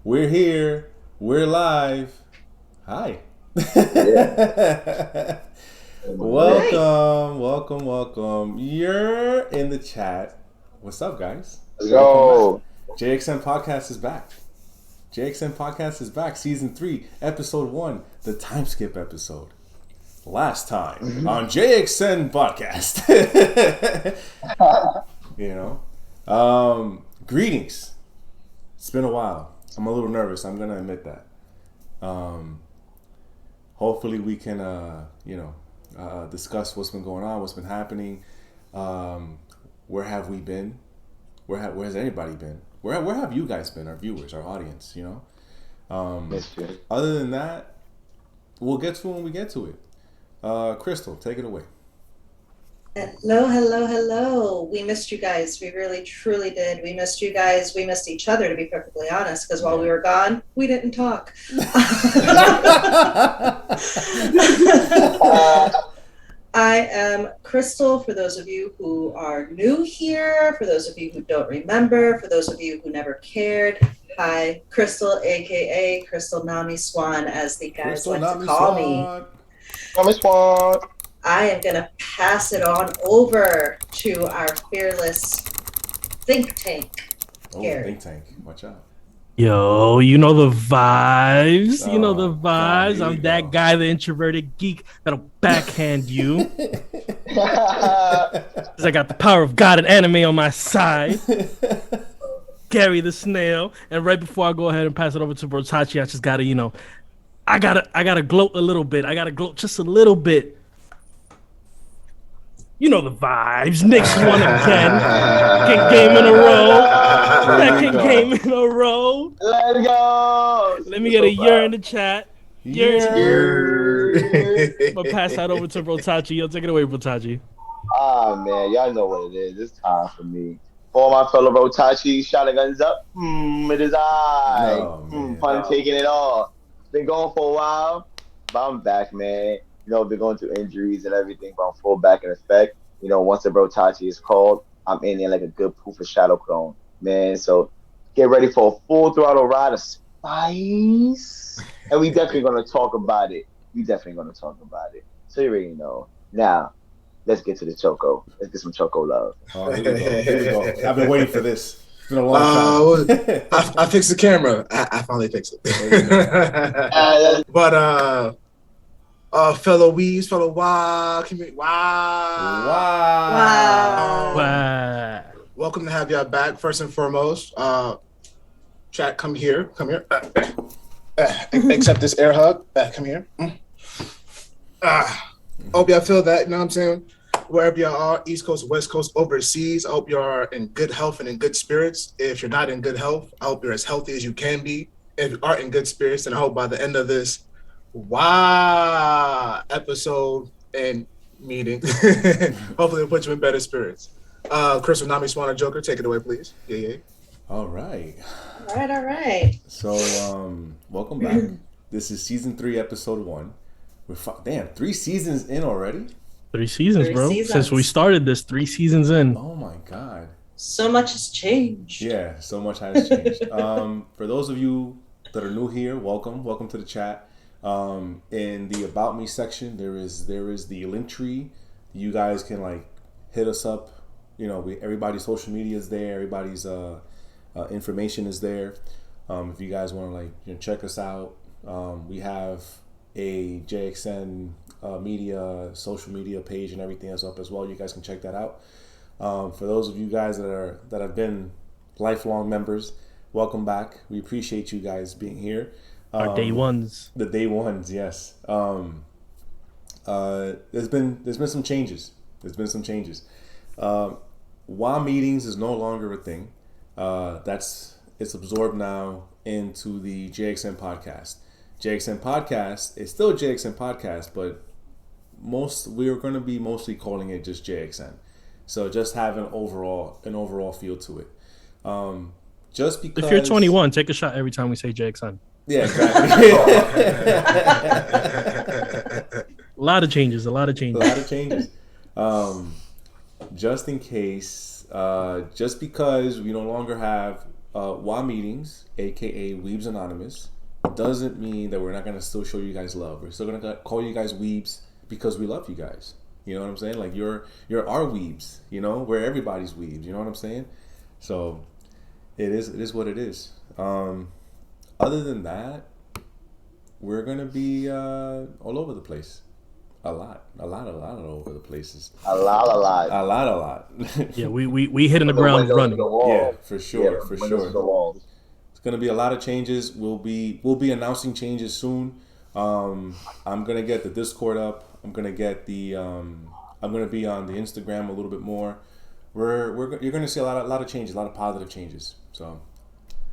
We're here. We're live. Hi. Right. Welcome. You're in the chat. What's up, guys? Welcome Yo. back. JxN Podcast is back. JxN Podcast is back. Season 3, Episode 1, the time skip episode. Last time on JxN Podcast. Greetings. It's been a while. I'm a little nervous. I'm gonna admit that. Hopefully we can, discuss what's been going on, what's been happening. Where have we been? Where has anybody been? Where have you guys been? Our viewers, our audience. Other than that, we'll get to it when we get to it. Crystal, take it away. Hello. We missed you guys. We really, truly did. We missed you guys. We missed each other, to be perfectly honest, because while we were gone, we didn't talk. I am Crystal, for those of you who are new here, for those of you who don't remember, for those of you who never cared. Hi, Crystal, aka Crystal Nami Swan, as the guys like to call me. Nami Swan. I am going to pass it on over to our fearless think tank. Gary. Think tank. Watch out. Yo, you know the vibes. God, I'm that guy, the introverted geek that'll backhand you. 'Cause I got the power of God and anime on my side. Gary the snail. And right before I go ahead and pass it over to Brotachi, I just gotta, I gotta gloat a little bit. I gotta gloat just a little bit. You know the vibes. Knicks won again. Second game in a row. Let's go. Let me get a year in the chat. Yeah. I'm gonna pass that over to Brotachi. Yo, take it away, Brotachi. Man, y'all know what it is. It's time for me. For my fellow Rotachi, shotguns up. It is I. Pun taking it all. Been going for a while, but I'm back, man. Been going through injuries and everything, but I'm full back in effect. Once the Brotachi is called, I'm in there like a good proof of shadow clone, man. So get ready for a full throttle ride of spice. And we definitely going to talk about it. So you already know. Now, let's get to the Choco. Let's get some Choco love. Oh, here we go. I've been waiting for this. It's been a long time. I fixed the camera. I finally fixed it. But fellow wees, fellow wow, community, Wow. Welcome to have y'all back. First and foremost, chat, come here. Accept this air hug. Come here. Hope y'all feel that. You know what I'm saying? Wherever y'all are, East Coast, West Coast, overseas, I hope you are in good health and in good spirits. If you're not in good health, I hope you're as healthy as you can be. If you are in good spirits, then I hope by the end of this episode and meeting, hopefully it'll put you in better spirits. Crystal Nami Swan and Joker, take it away, please. Yeah. All right. So, welcome back. This is season 3, episode 1. We're 3 seasons in already. 3 seasons, bro. Since we started this, 3 seasons in. Oh my God. So much has changed. Yeah, so much has changed. For those of you that are new here, welcome to the chat. In the About Me section, there is the link tree. You guys can hit us up. Everybody's social media is there. Everybody's information is there. If you guys want to check us out, we have a JxN media social media page and everything else up as well. You guys can check that out. For those of you guys that have been lifelong members, welcome back. We appreciate you guys being here. Our day ones. The day ones, yes. There's been some changes. WA meetings is no longer a thing. It's absorbed now into the JxN podcast. JxN podcast is still JxN podcast, but we're going to be mostly calling it just JxN. So just have an overall feel to it. Just because if you're 21, take a shot every time we say JxN. Yeah, exactly. A lot of changes. Just in case, just because we no longer have WA meetings, aka Weebs Anonymous, doesn't mean that we're not gonna still show you guys love. We're still gonna call you guys Weebs because we love you guys. You know what I'm saying? Like you're our Weebs. You know, we're everybody's Weebs. You know what I'm saying? So it is what it is. Other than that, we're gonna be all over the place. A lot all over the places. A lot. Yeah, we hitting the ground running. Yeah, for sure. It's gonna be a lot of changes. We'll be announcing changes soon. I'm gonna get the Discord up. I'm gonna get the I'm gonna be on the Instagram a little bit more. You're gonna see a lot of changes, a lot of positive changes. So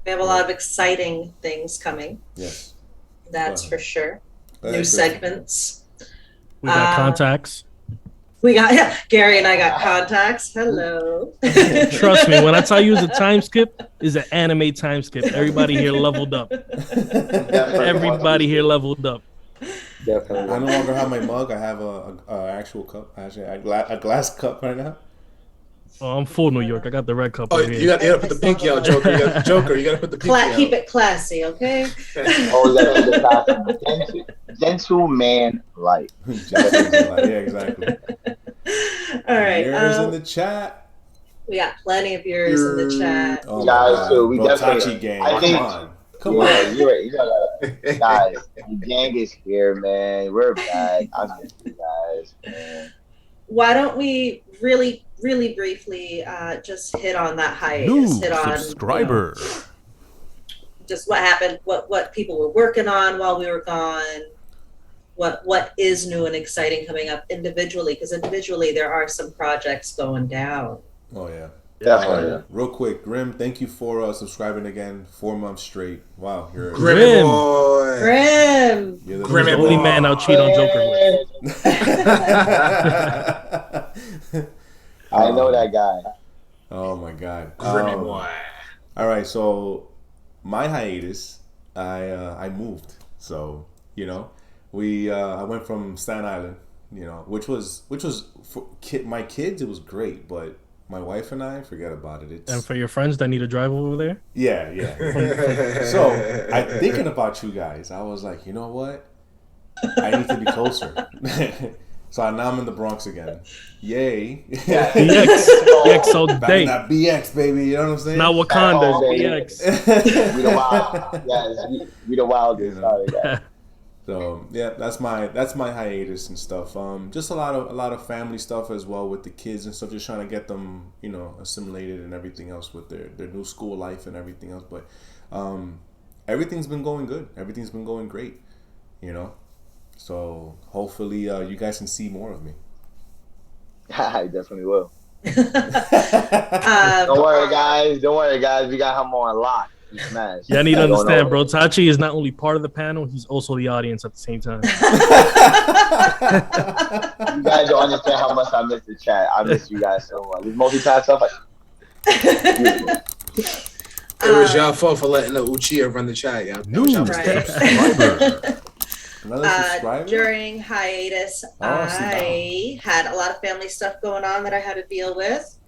we have a lot of exciting things coming. Yes, that's for sure. New segments. We got contacts. We got Gary and I got contacts. Hello. Trust me, when I tell you it's a time skip, it's an anime time skip. Everybody here leveled up. Everybody here leveled up. Definitely. I no longer have my mug. I have a actual cup. Actually, a glass cup right now. Oh, I'm full New York. I got the red cup. Oh, you got to put the pinky out, Joker. You got to put the pinky out. Keep it classy, okay? Oh, you got to keep it classy. Gentleman like. Yeah, exactly. All right. Viewers in the chat. We got plenty of viewers in the chat. Oh, guys, too. We definitely. Gang. Come on. You're right. Guys, the gang is here, man. We're back. I miss you guys, man. Why don't we really briefly just hit on that hiatus? New hit on subscriber. Just what happened, what people were working on while we were gone. What is new and exciting coming up individually? Because individually there are some projects going down. Oh yeah. Definitely. Real quick, Grim, thank you for subscribing again 4 months straight. Wow, you're Grim. Boy. Grim. You're Grim, the only man I'll cheat on Joker with. I know that guy. Oh my God. Grim boy. All right, so my hiatus, I moved. So I went from Staten Island, which was for my kids it was great, but my wife and I, forget about it. And for your friends that need to drive over there? Yeah. So I'm thinking about you guys. I was like, you know what? I need to be closer. So now I'm in the Bronx again. Yay. BX all day. That BX, baby. You know what I'm saying? Not Wakanda, BX. We the wild. Yes, we the wildest. Sorry, guys. So yeah, that's my hiatus and stuff. Just a lot of family stuff as well with the kids and stuff. Just trying to get them, assimilated and everything else with their new school life and everything else. But everything's been going good. Everything's been going great. So hopefully you guys can see more of me. I definitely will. Don't worry, guys. We got him on lock. Yeah, I need to understand, bro. Tachi is not only part of the panel, he's also the audience at the same time. You guys don't understand how much I miss the chat. I miss you guys so much. This multi-task stuff, it was y'all fault for letting the Uchiha run the chat, y'all. New subscriber. Another subscriber? During hiatus, I had a lot of family stuff going on that I had to deal with.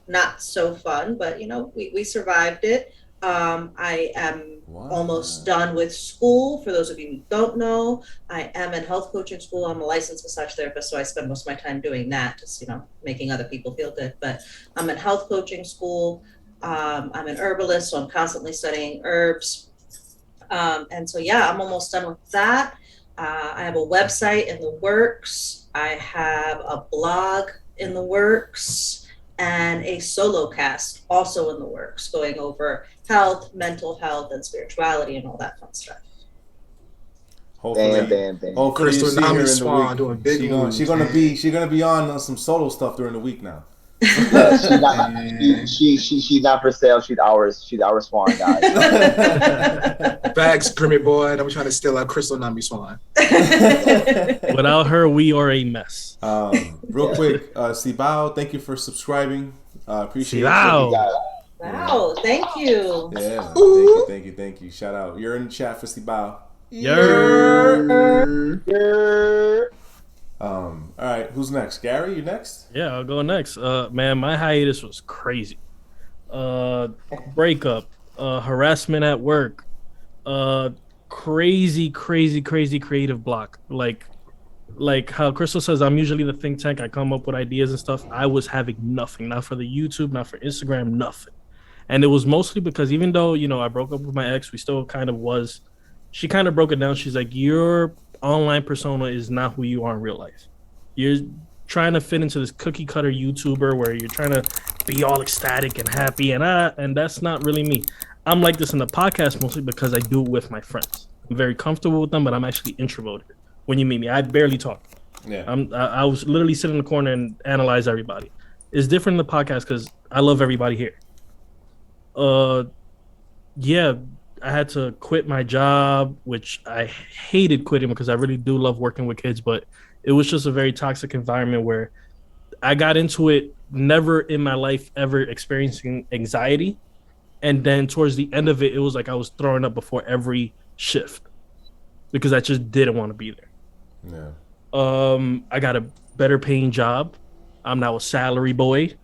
Not so fun, but we survived it. I am almost done with school. For those of you who don't know, I am in health coaching school. I'm a licensed massage therapist, so I spend most of my time doing that, just making other people feel good. But I'm in health coaching school. I'm an herbalist, so I'm constantly studying herbs. And so I'm almost done with that. I have a website in the works. I have a blog in the works. And a solo cast also in the works, going over health, mental health, and spirituality, and all that fun stuff. Hopefully, Crystal Nami Swan doing big moves. She's gonna be on some solo stuff during the week now. Yeah, she's not for sale. She's ours. She's our Swan, guys. Facts, Grimmy boy. I'm trying to steal our Crystal Nami Swan. Without her, we are a mess. Real quick, Sibao, thank you for subscribing. Appreciate it. Wow, thank you. Yeah, thank you. Shout out. You're in the chat for Sibao. All right, who's next? Gary, you next? Yeah, I'll go next. Man, my hiatus was crazy. Breakup, harassment at work, crazy creative block. Like how Crystal says, I'm usually the think tank. I come up with ideas and stuff. I was having nothing, not for the YouTube, not for Instagram, nothing. And it was mostly because even though, I broke up with my ex, we still kind of was, she kind of broke it down. She's like, your online persona is not who you are in real life. You're trying to fit into this cookie cutter YouTuber where you're trying to be all ecstatic and happy. And that's not really me. I'm like this in the podcast mostly because I do it with my friends. I'm very comfortable with them, but I'm actually introverted. When you meet me, I barely talk. Yeah. I was literally sitting in the corner and analyze everybody. It's different in the podcast because I love everybody here. Yeah, I had to quit my job, which I hated quitting because I really do love working with kids, but it was just a very toxic environment where I got into it never in my life ever experiencing anxiety. And then towards the end of it, it was like I was throwing up before every shift because I just didn't want to be there. Yeah. I got a better paying job. I'm now a salary boy.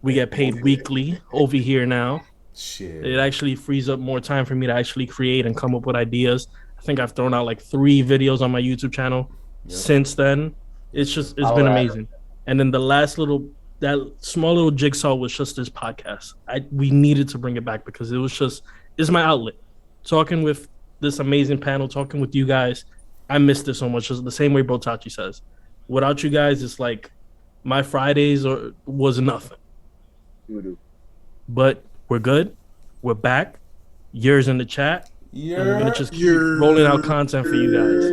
We get paid weekly over here now. Shit. It actually frees up more time for me to actually create and come up with ideas. I think I've thrown out like 3 videos on my YouTube channel since then. It's been amazing. And then the last that small little jigsaw was just this podcast. We needed to bring it back because it's my outlet. Talking with this amazing panel, talking with you guys. I missed it so much. Just the same way Bro Tachi says. Without you guys, it's like my Fridays was nothing. But we're good. We're back. Yours in the chat. And we're gonna just keep rolling out content for you guys.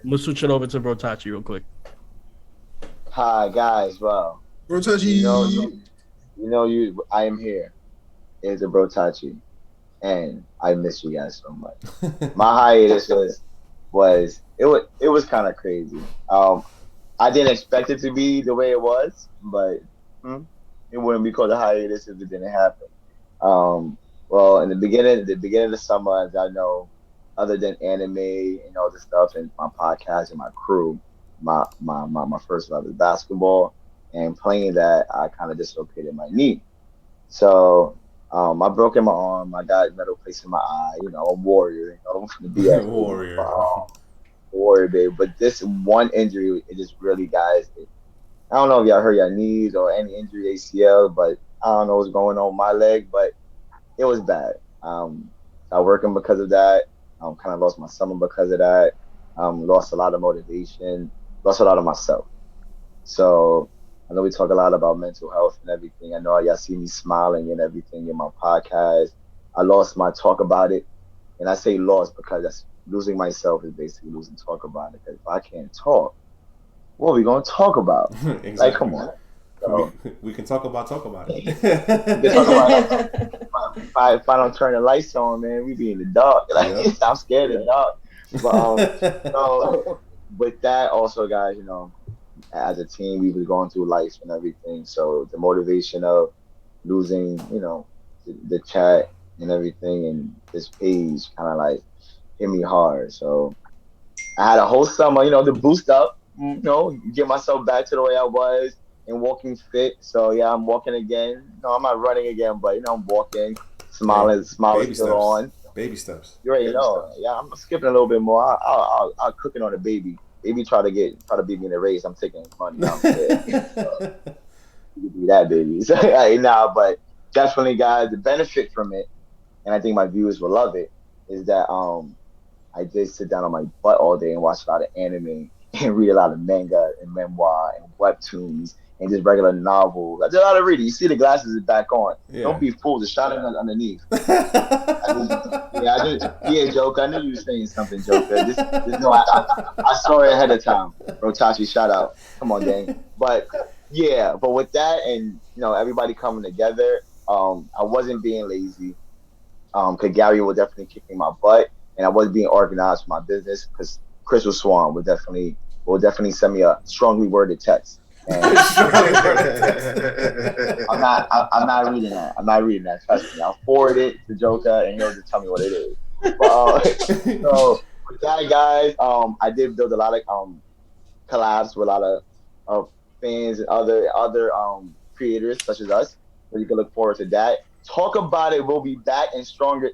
I'm gonna switch it over to Bro Tachi real quick. Hi guys, well, Bro Tachi. I am here. It's a Bro Tachi, and I miss you guys so much. My hiatus was kind of crazy. I didn't expect it to be the way it was, but it wouldn't be called a hiatus if it didn't happen. Well, in the beginning of the summer, as I know, other than anime and all this stuff and my podcast and my crew, my first love is basketball, and playing that, I kind of dislocated my knee. So I broke my arm. I got metal placed in my eye. A warrior. Warrior, baby. But this one injury, it just really, guys. I don't know if y'all hurt your knees or any injury ACL, but I don't know what's going on with my leg, but it was bad. I working because of that. Kind of lost my summer because of that. Lost a lot of motivation. Lost a lot of myself. So I know we talk a lot about mental health and everything. I know y'all see me smiling and everything in my podcast. I lost my talk about it. And I say lost because that's losing myself is basically losing talk about it. Because if I can't talk, what are we going to talk about? Exactly. Like, come on. So, we can talk about it. we can talk about if I don't turn the lights on, man, we be in the dark. Like, I'm scared of the dark. But so with that also, guys, as a team, we was going through life and everything. So the motivation of losing, the chat and everything and this page kind of like hit me hard. So I had a whole summer, to boost up, get myself back to the way I was and walking fit. So yeah, I'm walking again. No, I'm not running again, but I'm walking, smiling still on. Baby steps. You already know. Yeah, I'm skipping a little bit more. I'll cook it on the baby. Baby try to beat me in the race. I'm taking money. I'm scared. You can do that, baby. So, but definitely, guys, the benefit from it, and I think my viewers will love it, is that I did sit down on my butt all day and watch a lot of anime and read a lot of manga and memoir and webtoons and just regular novels. I did a lot of reading. You see the glasses is back on. Yeah. Don't be fooled. The shotgun underneath. Joker. I knew you were saying something, Joker. I saw it ahead of time. Rotachi, shout out. Come on, gang. But with that and everybody coming together, I wasn't being lazy. Cause Gary will definitely kick me my butt, and I was being organized for my business. Cause Crystal Swan will definitely send me a strongly worded text. And I'm not reading that. I'm not reading that. Trust me. I'll forward it to Joker, and he'll just tell me what it is. So with that, guys, I did build a lot of collabs with a lot of fans and other creators such as us. So you can look forward to that. Talk about it. We'll be back and stronger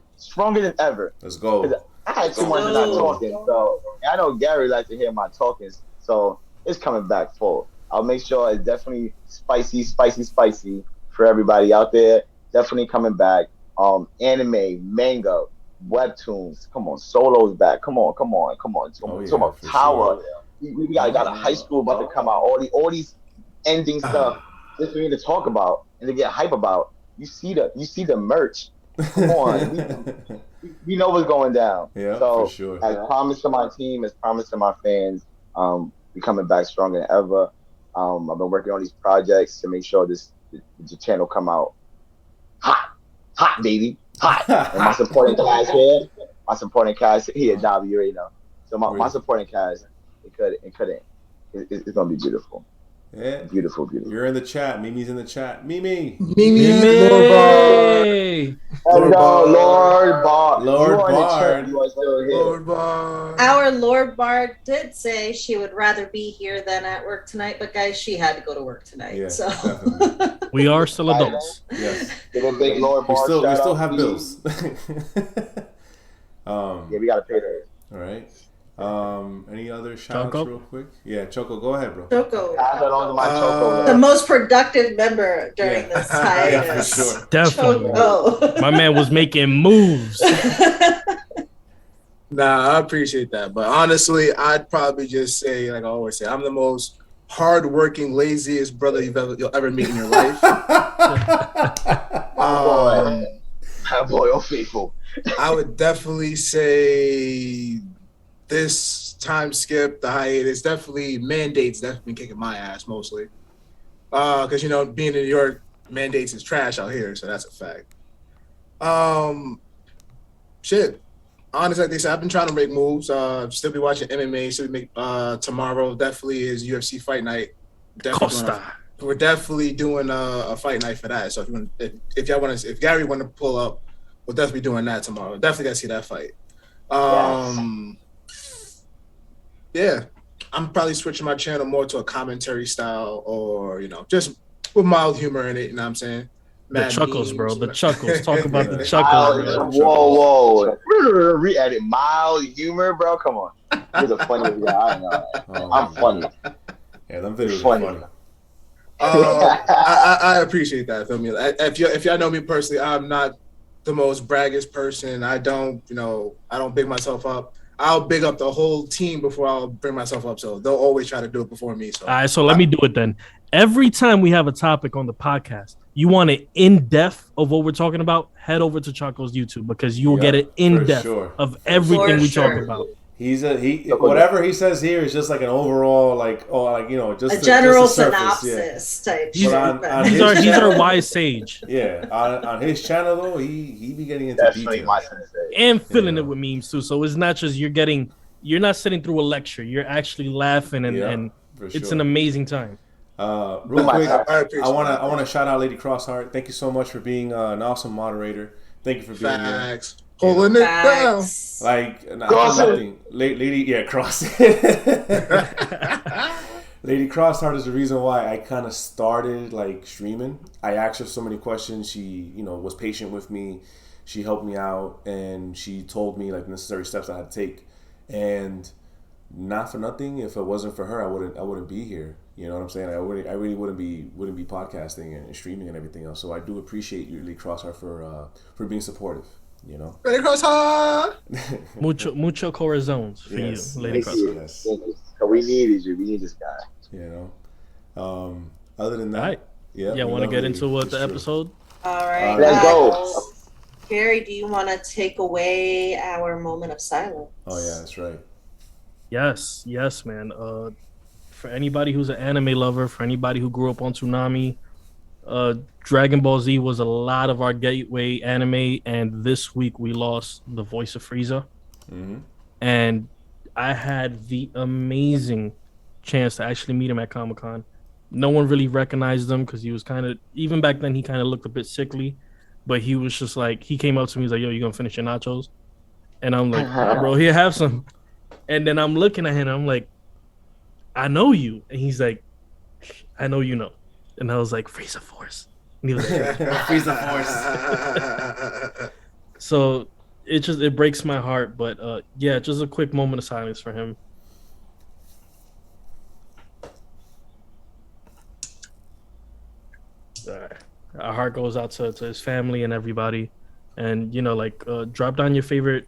than ever. Let's go. I had 2 months of not talking, so I know Gary likes to hear my talking, so it's coming back full. I'll make sure it's definitely spicy for everybody out there. Definitely coming back. Anime, manga, webtoons. Come on, Solo's back. Come on. Come on, Tower. Sure. We got a high school about to come out. All these ending stuff. Just for me to talk about and to get hype about. You see the merch. Come on, we know what's going down. Yeah, so for sure. As promised to my team, as promised to my fans, we coming back stronger than ever. I've been working on these projects to make sure the channel come out hot, baby, hot. And my supporting cast here, Dobby, you already know. So my supporting cast, it's gonna be beautiful. Yeah. Beautiful. You're in the chat. Mimi's in the chat. Mimi. Lord Bard. Lord Bard. Lord Bard. Our Lord Bard did say she would rather be here than at work tonight, but guys, she had to go to work tonight. Yeah, so we are still adults. Yes. Give a big Lord Bard. We still have bills. Yeah, we gotta pay those. All right. Any other shout outs real quick? Yeah, Choco, go ahead, bro. Choco. Pass it on to my Choco. The most productive member during this time. Yeah, for sure. Definitely. Choco. My man was making moves. Nah, I appreciate that. But honestly, I'd probably just say, like I always say, I'm the most hardworking, laziest brother you'll ever meet in your life. Boy, oh faithful. I would definitely say this time skip, the hiatus, definitely mandates definitely kicking my ass mostly. Because being in New York, mandates is trash out here, so that's a fact. Shit. Honestly, like they said, I've been trying to make moves. Still be watching MMA. Still be tomorrow definitely is UFC fight night. We're definitely doing a fight night for that. So if Gary want to pull up, we'll definitely be doing that tomorrow. Definitely gotta see that fight. Yeah, I'm probably switching my channel more to a commentary style, or just with mild humor in it. You know what I'm saying? The chuckles, bro. The chuckles. Talk about the chuckles, bro. Whoa. Re-edit. Mild humor, bro. Come on. You're the funniest guy I know. I'm funny. Yeah, them videos are funny. I appreciate that. Feel me? If y'all know me personally, I'm not the most braggish person. I don't big myself up. I'll big up the whole team before I'll bring myself up. So they'll always try to do it before me. So all right, so let me do it then. Every time we have a topic on the podcast, you want it in depth of what we're talking about, head over to Chaco's YouTube because you will get it in depth of everything we talk about. Whatever he says here is just like an overall, just a general just a synopsis type. He's our wise sage. Yeah, on his channel though, he be getting into detail and filling it with memes too. So it's not just you're not sitting through a lecture. You're actually laughing and it's an amazing time. Real quick, I want to shout out Lady Crossheart. Thank you so much for being an awesome moderator. Thank you for being here. Holding it down. Like nothing. Lady Crossheart is the reason why I kind of started streaming. I asked her so many questions. She, was patient with me. She helped me out and she told me necessary steps I had to take. And not for nothing, if it wasn't for her, I wouldn't be here. You know what I'm saying? I really wouldn't be podcasting and streaming and everything else. So I do appreciate you, Lady Crossheart, for being supportive. Lady Crossheart. mucho corazones for you, Lady Crossheart. Yes. We needed you. We need this guy. Other than that, want to get into the episode? All right, let's go. Gary, do you want to take away our moment of silence? Oh yeah, that's right. Yes, man. For anybody who's an anime lover, for anybody who grew up on Toonami, Dragon Ball Z was a lot of our gateway anime, and this week we lost the voice of Frieza. Mm-hmm. And I had the amazing chance to actually meet him at Comic-Con. No one really recognized him because he was even back then, he kind of looked a bit sickly, but he was just he came up to me, he's like, yo, you gonna finish your nachos? And I'm like, bro, here, have some. And then I'm looking at him, and I'm like, I know you. And he's like, I know you know. And I was like, Frieza Force. Neither did I. Freeze the force. So it breaks my heart, but yeah, just a quick moment of silence for him. Our heart goes out to his family and everybody, and drop down your favorite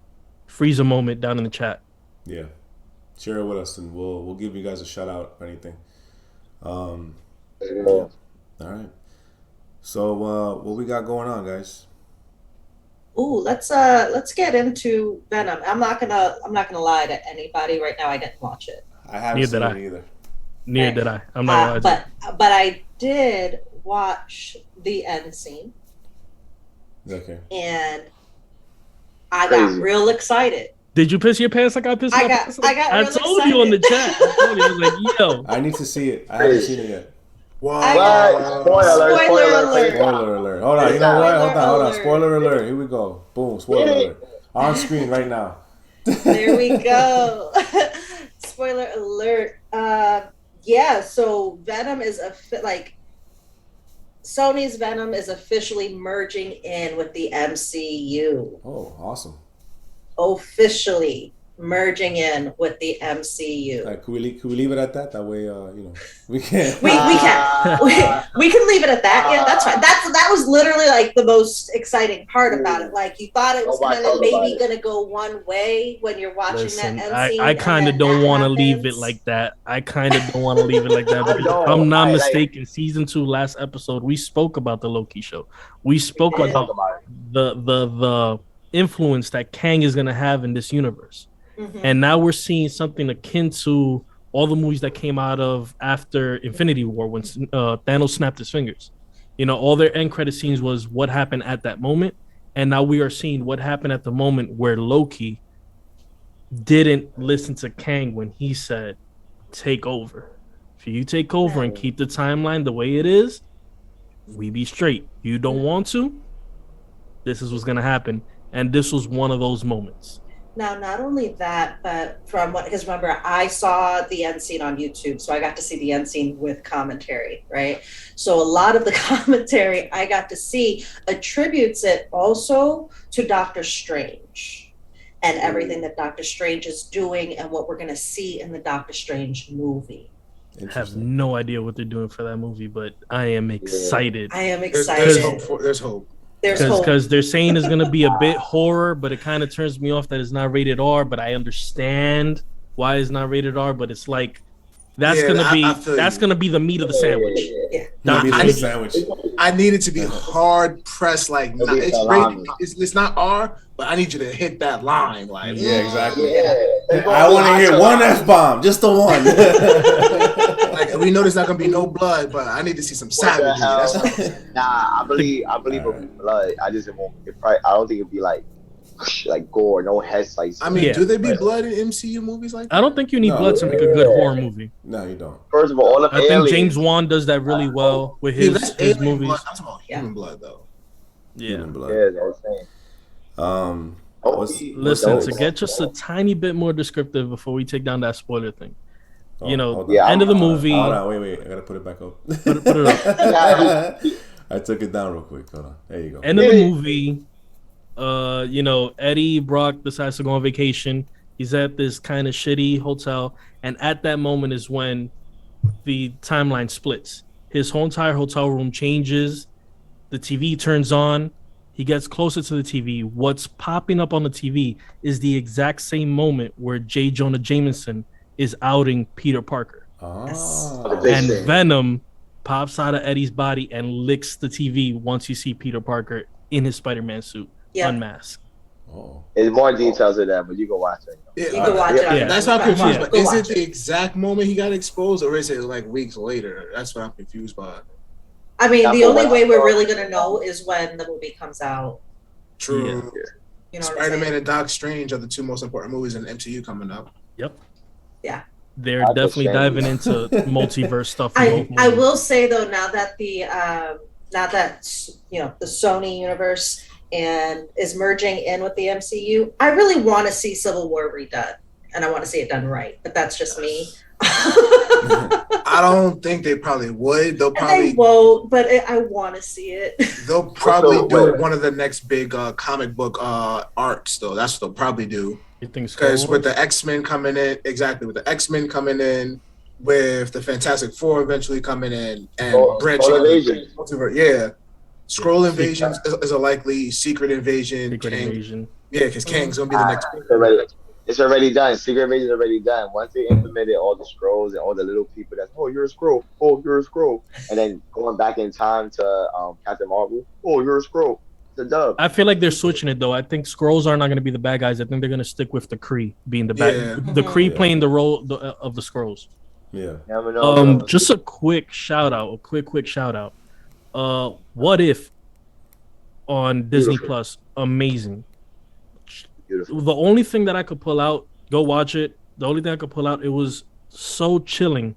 Frieza moment down in the chat. Yeah, share it with us, and we'll give you guys a shout out if anything. Yeah. All right. So what we got going on, guys? Ooh, let's get into Venom. I'm not gonna lie to anybody right now. I didn't watch it. I haven't seen it either. Neither did I. I'm not gonna lie. But I did watch the end scene. Okay. And I got real excited. Did you piss your pants like I pissed my pants? I told you on the chat. I was like, yo. I need to see it. I haven't seen it yet. Wow. Spoiler alert. Hold on. You know what? Hold on. Spoiler alert. Here we go. Boom. Spoiler alert. On screen right now. There we go. Spoiler alert. Yeah, so Venom is Sony's Venom is officially merging in with the MCU. Oh, awesome. Officially merging in with the MCU. Like, can we leave it at that? That way, we can. We can leave it at that. Yeah, that's fine. That was literally like the most exciting part about it. Like, you thought it was gonna go one way when you're watching that end scene. I kind of don't want to leave it like that. Because if I'm not mistaken, season 2 last episode, we spoke about the Loki show. We spoke about the influence that Kang is gonna have in this universe. Mm-hmm. And now we're seeing something akin to all the movies that came out of after Infinity War when Thanos snapped his fingers. All their end credit scenes was what happened at that moment. And now we are seeing what happened at the moment where Loki didn't listen to Kang when he said, take over. If you take over and keep the timeline the way it is, we be straight. You don't want to, this is what's going to happen. And this was one of those moments. Now, not only that, but because remember, I saw the end scene on YouTube, so I got to see the end scene with commentary, right? So a lot of the commentary I got to see attributes it also to Doctor Strange and everything that Doctor Strange is doing and what we're going to see in the Doctor Strange movie. I have no idea what they're doing for that movie, but I am excited. I am excited. There's hope. Because they're saying it's going to be a bit horror, but it kind of turns me off that it's not rated R, but I understand why it's not rated R, but it's like that's going to be the meat of the sandwich. I need it to be hard pressed, like it's not R, but I need you to hit that line, like exactly. I want to hear one F-bomb, just the one. Like, we know there's not gonna be no blood, but I need to see some savagery. That's what I'm saying. Nah, I believe it'll be blood. I just won't. I don't think it'll be like gore, no head slices. I mean, do there be blood in MCU movies like that? I don't think you need blood to make a good horror movie. No, you don't. First of all I think James Wan does that really well with his movies. Blood. I'm talking about human blood, though. Yeah. Human blood. Yeah, that's what I'm saying. Listen, to get just a tiny bit more descriptive before we take down that spoiler thing. End of the movie. Hold on, wait. I gotta put it back up. Put it up. I took it down real quick. Hold on. There you go. End of the movie. Eddie Brock decides to go on vacation. He's at this kind of shitty hotel, and at that moment is when the timeline splits. His whole entire hotel room changes. The TV turns on. He gets closer to the TV. What's popping up on the TV is the exact same moment where J. Jonah Jameson is outing Peter Parker. And Venom pops out of Eddie's body and licks the TV once you see Peter Parker in his Spider-Man suit, unmasked. There's more details in that, but you can watch it. You can watch it. Yeah, that's not confused. But is it the exact moment he got exposed, or is it like weeks later? That's what I'm confused by. I mean, the only way we're really gonna know is when the movie comes out. True. You know, Spider-Man and Doc Strange are the two most important movies in the MCU coming up. Yep. Yeah. They're definitely diving into multiverse stuff. I will say though, now that the Sony universe and is merging in with the MCU, I really want to see Civil War redone, and I want to see it done right. But that's just me. I don't think they probably would. They'll And probably they won't, but I want to see it. they'll probably do Wait. one of the next big comic book arcs though. That's what they'll probably do. You think Because with the Star X-Men coming in, with the X-Men coming in, with the Fantastic Four eventually coming in, and branching out Invasion. multiverse. Yeah. Scroll Invasion is a likely Secret Invasion. Secret Kang, Invasion. yeah, because Kang's gonna be the next. It's already done. Secret Invasion is already done. Once they implemented all the scrolls and all the little people that's, oh, you're a scroll. Oh, you're a scroll. And then going back in time to Captain Marvel. Oh, you're a scroll. It's a dub. I feel like they're switching it though. I think Skrulls are not going to be the bad guys. I think they're going to stick with the Kree being the bad. Yeah. The Kree Yeah. playing the role of the Skrulls. Yeah. Never know. Just a quick shout out. What If on Disney Beautiful. Plus? Amazing. Beautiful. The only thing that I could pull out, go watch it. The only thing I could pull out, it was so chilling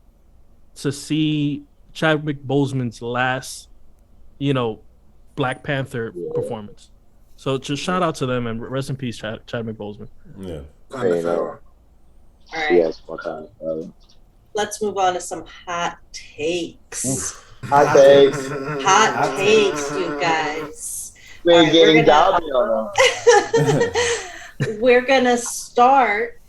to see Chadwick Boseman's last, Black Panther performance. So just shout out to them and rest in peace, Chadwick Boseman. Yeah. Kinda fell. All right, Yes, my kind of brother. let's move on to some hot takes. Hot takes. Hot takes, you guys. We're Alright, getting we're gonna- Dobby on them. We're gonna start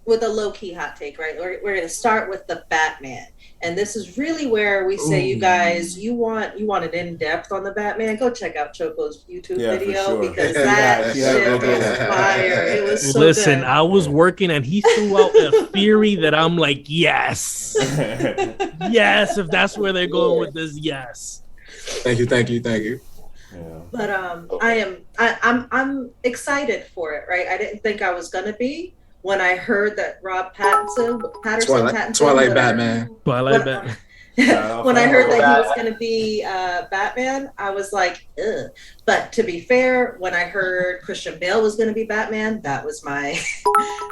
with a low-key hot take, right? We're gonna start with the Batman, and this is really where we say, you guys, you want an in-depth on the Batman? Go check out Choco's YouTube Yeah, for video sure. because Yeah, that yeah, shit yeah. was fire. It was so Listen, good. I was working and he threw out a theory that I'm like, yes, yes. If that's where they're going with this, yes. Thank you. Yeah. But I'm excited for it, right? I didn't think I was gonna be when I heard that Rob Pattinson Twilight Batman. Twilight When- Batman. when I heard that he was going to be Batman, I was like, ugh. But to be fair, when I heard Christian Bale was going to be Batman, that was my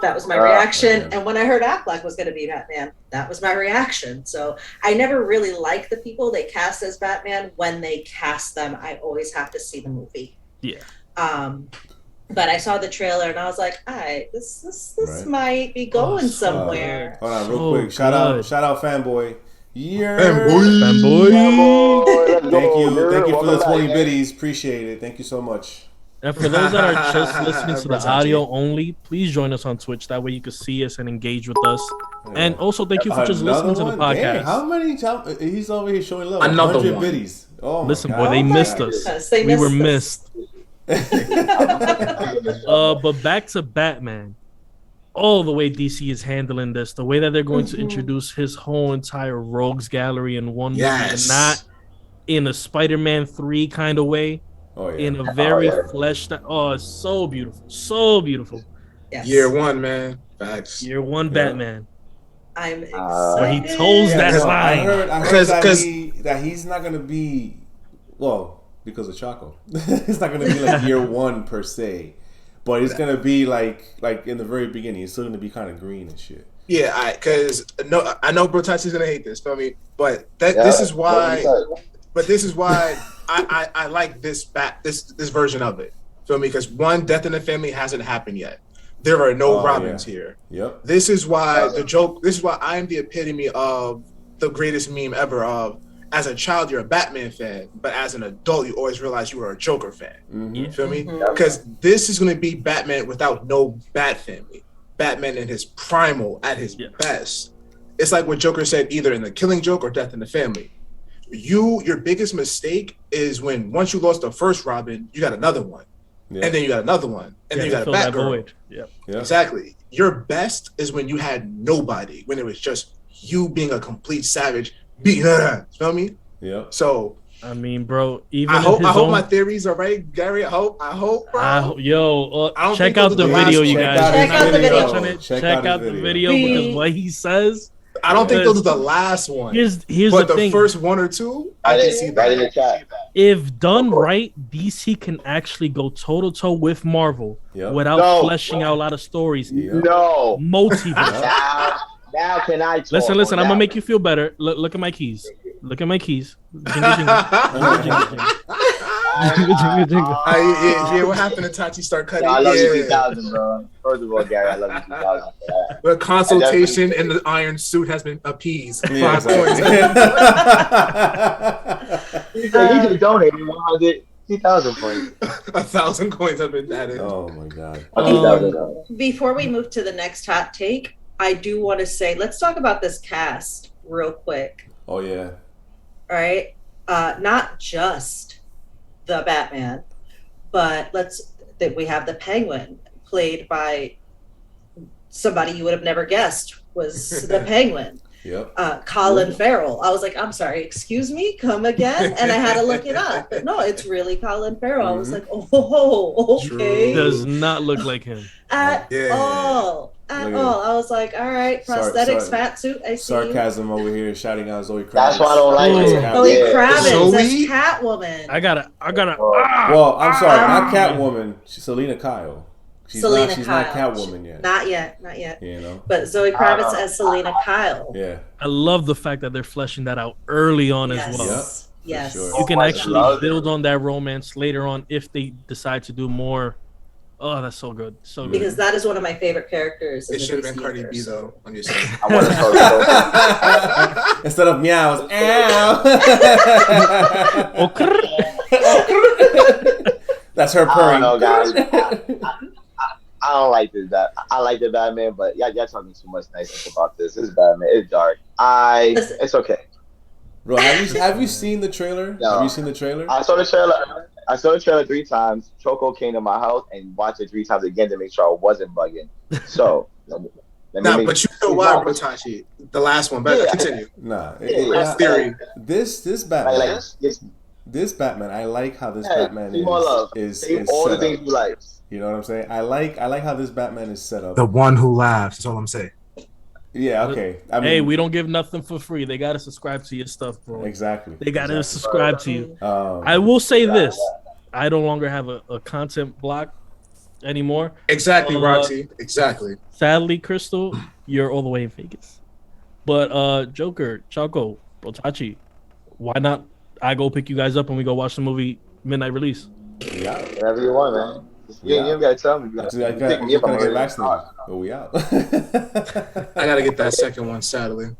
reaction. Okay. And when I heard Affleck was going to be Batman, that was my reaction. So I never really like the people they cast as Batman. When they cast them, I always have to see the movie. Yeah. But I saw the trailer and I was like, all right, this Right. might be going somewhere. Hold on, real So quick. Shout out, fanboy. Yeah. Fanboy. Thank you for the 20 biddies. Appreciate it. Thank you so much. And for those that are just listening to the audio only, please join us on Twitch. That way you can see us and engage with us. And also, thank you for just listening to the Another one? podcast. Dang, how many times he's over here showing love? Another 100 one. biddies. Oh, my Listen, God. boy, they Oh my missed us. goodness, they We were missed us. missed. But back to Batman. All the way DC is handling this, the way that they're going to introduce his whole entire rogues gallery in one movie, and not in a Spider-Man 3 kind of way, Oh, yeah. in a very fleshed out. Oh, it's so beautiful, so beautiful. Yes. Year one, man. Facts. Year one, Yeah. Batman. I'm Where he excited. toes that because line. I heard that he's not going to be, well, because of Chaco. It's not going to be like year one per se. But it's going to be like in the very beginning. It's still going to be kind of green and shit. Yeah, because I know Bro Tachi's gonna hate this, feel me? But this is why. But this is why I like this version of it. Feel me? Because one, Death in the Family hasn't happened yet. There are no Robins here. Yep. This is why This is why I am the epitome of the greatest meme ever. Of as a child, you're a Batman fan, but as an adult, you always realize you were a Joker fan. Mm-hmm. You feel me? Mhm. Because this is going to be Batman without no Bat Family. Batman in his primal, at his best. It's like what Joker said, either in The Killing Joke or Death in the Family. Your biggest mistake is when once you lost the first Robin, you got another one, and then you got another one, and then you got a Batgirl. Yep. Exactly. Your best is when you had nobody, when it was just you being a complete savage, beating her. You feel me? Yeah. So I mean, bro, even I hope own, my theories are right, Gary. I hope, bro. I don't check think out those the are the last video, ones. you Check guys. out Check out the video. Check out the video because what he says. I don't think those are the last ones. Here's but the the thing. first one or two, I can see Right in the that. chat. If done right, DC can actually go toe to toe with Marvel without No. fleshing out a lot of stories. No. Multiverse. Now can I talk Listen, on I'm that gonna make one? you feel better. Look at my keys. Look at my keys. Jingle, jingle. Jingle, jingle, jingle. Yeah, what happened to Tachi start cutting? I love you 3000, bro. First of all, Gary, I love you 3000 for that. The consultation in the iron suit has been appeased. Yeah, 5 points. He just donated 100,000 points. 1,000 coins have been added. Oh my god. Before we move to the next hot take, I do want to say, let's talk about this cast real quick. Oh yeah. All right. Not just the Batman, but that we have the Penguin, played by somebody you would have never guessed was the Penguin. Yep. Colin Farrell. I was like, I'm sorry, excuse me, come again? And I had to look it up. But no, it's really Colin Farrell. I was like, oh, okay. Does not look like him. At all. At all. I was like, all right, prosthetics, fat suit, I see. Sarcasm over here, shouting out Zoe Kravitz. That's why I don't like it. Zoe Kravitz, that's Zoe? Catwoman. I gotta. Well, I'm sorry, not Catwoman. She's Selena Kyle. She's not Catwoman yet. Not yet. You know. But Zoe Kravitz as Selena Kyle. Yeah. I love the fact that they're fleshing that out early on as well. Yep. Yes. Sure. You can actually build on that romance later on if they decide to do more. Oh, that's so good. So good. Because that is one of my favorite characters. It should have been Cardi B though. I'm just saying. I want to Instead of meows, ow. That's her purring. I don't know, guys. I don't like this. I like the Batman, but y'all talking too much niceness about this. It's Batman. It's dark. It's okay. Bro, have you seen the trailer? No. Have you seen the trailer? I saw the trailer 3 times. Choco came to my house and watched it 3 times again to make sure I wasn't bugging. So, but you know why, bro, Tachi? The last one, but continue. Nah, theory. This Batman. This Batman, I like how this Batman is all set the things up. you like. You know what I'm saying? I like how this Batman is set up. The one who laughs. That's all I'm saying. Yeah, okay. I mean, hey, we don't give nothing for free. They gotta subscribe to your stuff, bro. Exactly. They gotta subscribe to you. I will say this: I no longer have a content block anymore. Exactly, Roxy. Exactly. Sadly, Crystal, you're all the way in Vegas. But Joker, Choco, Botachi, why not? I go pick you guys up and we go watch the movie midnight release. Yeah, whatever you want, man. You gotta tell me. I gotta get vaccinated. But we out. I gotta get that second one, sadly.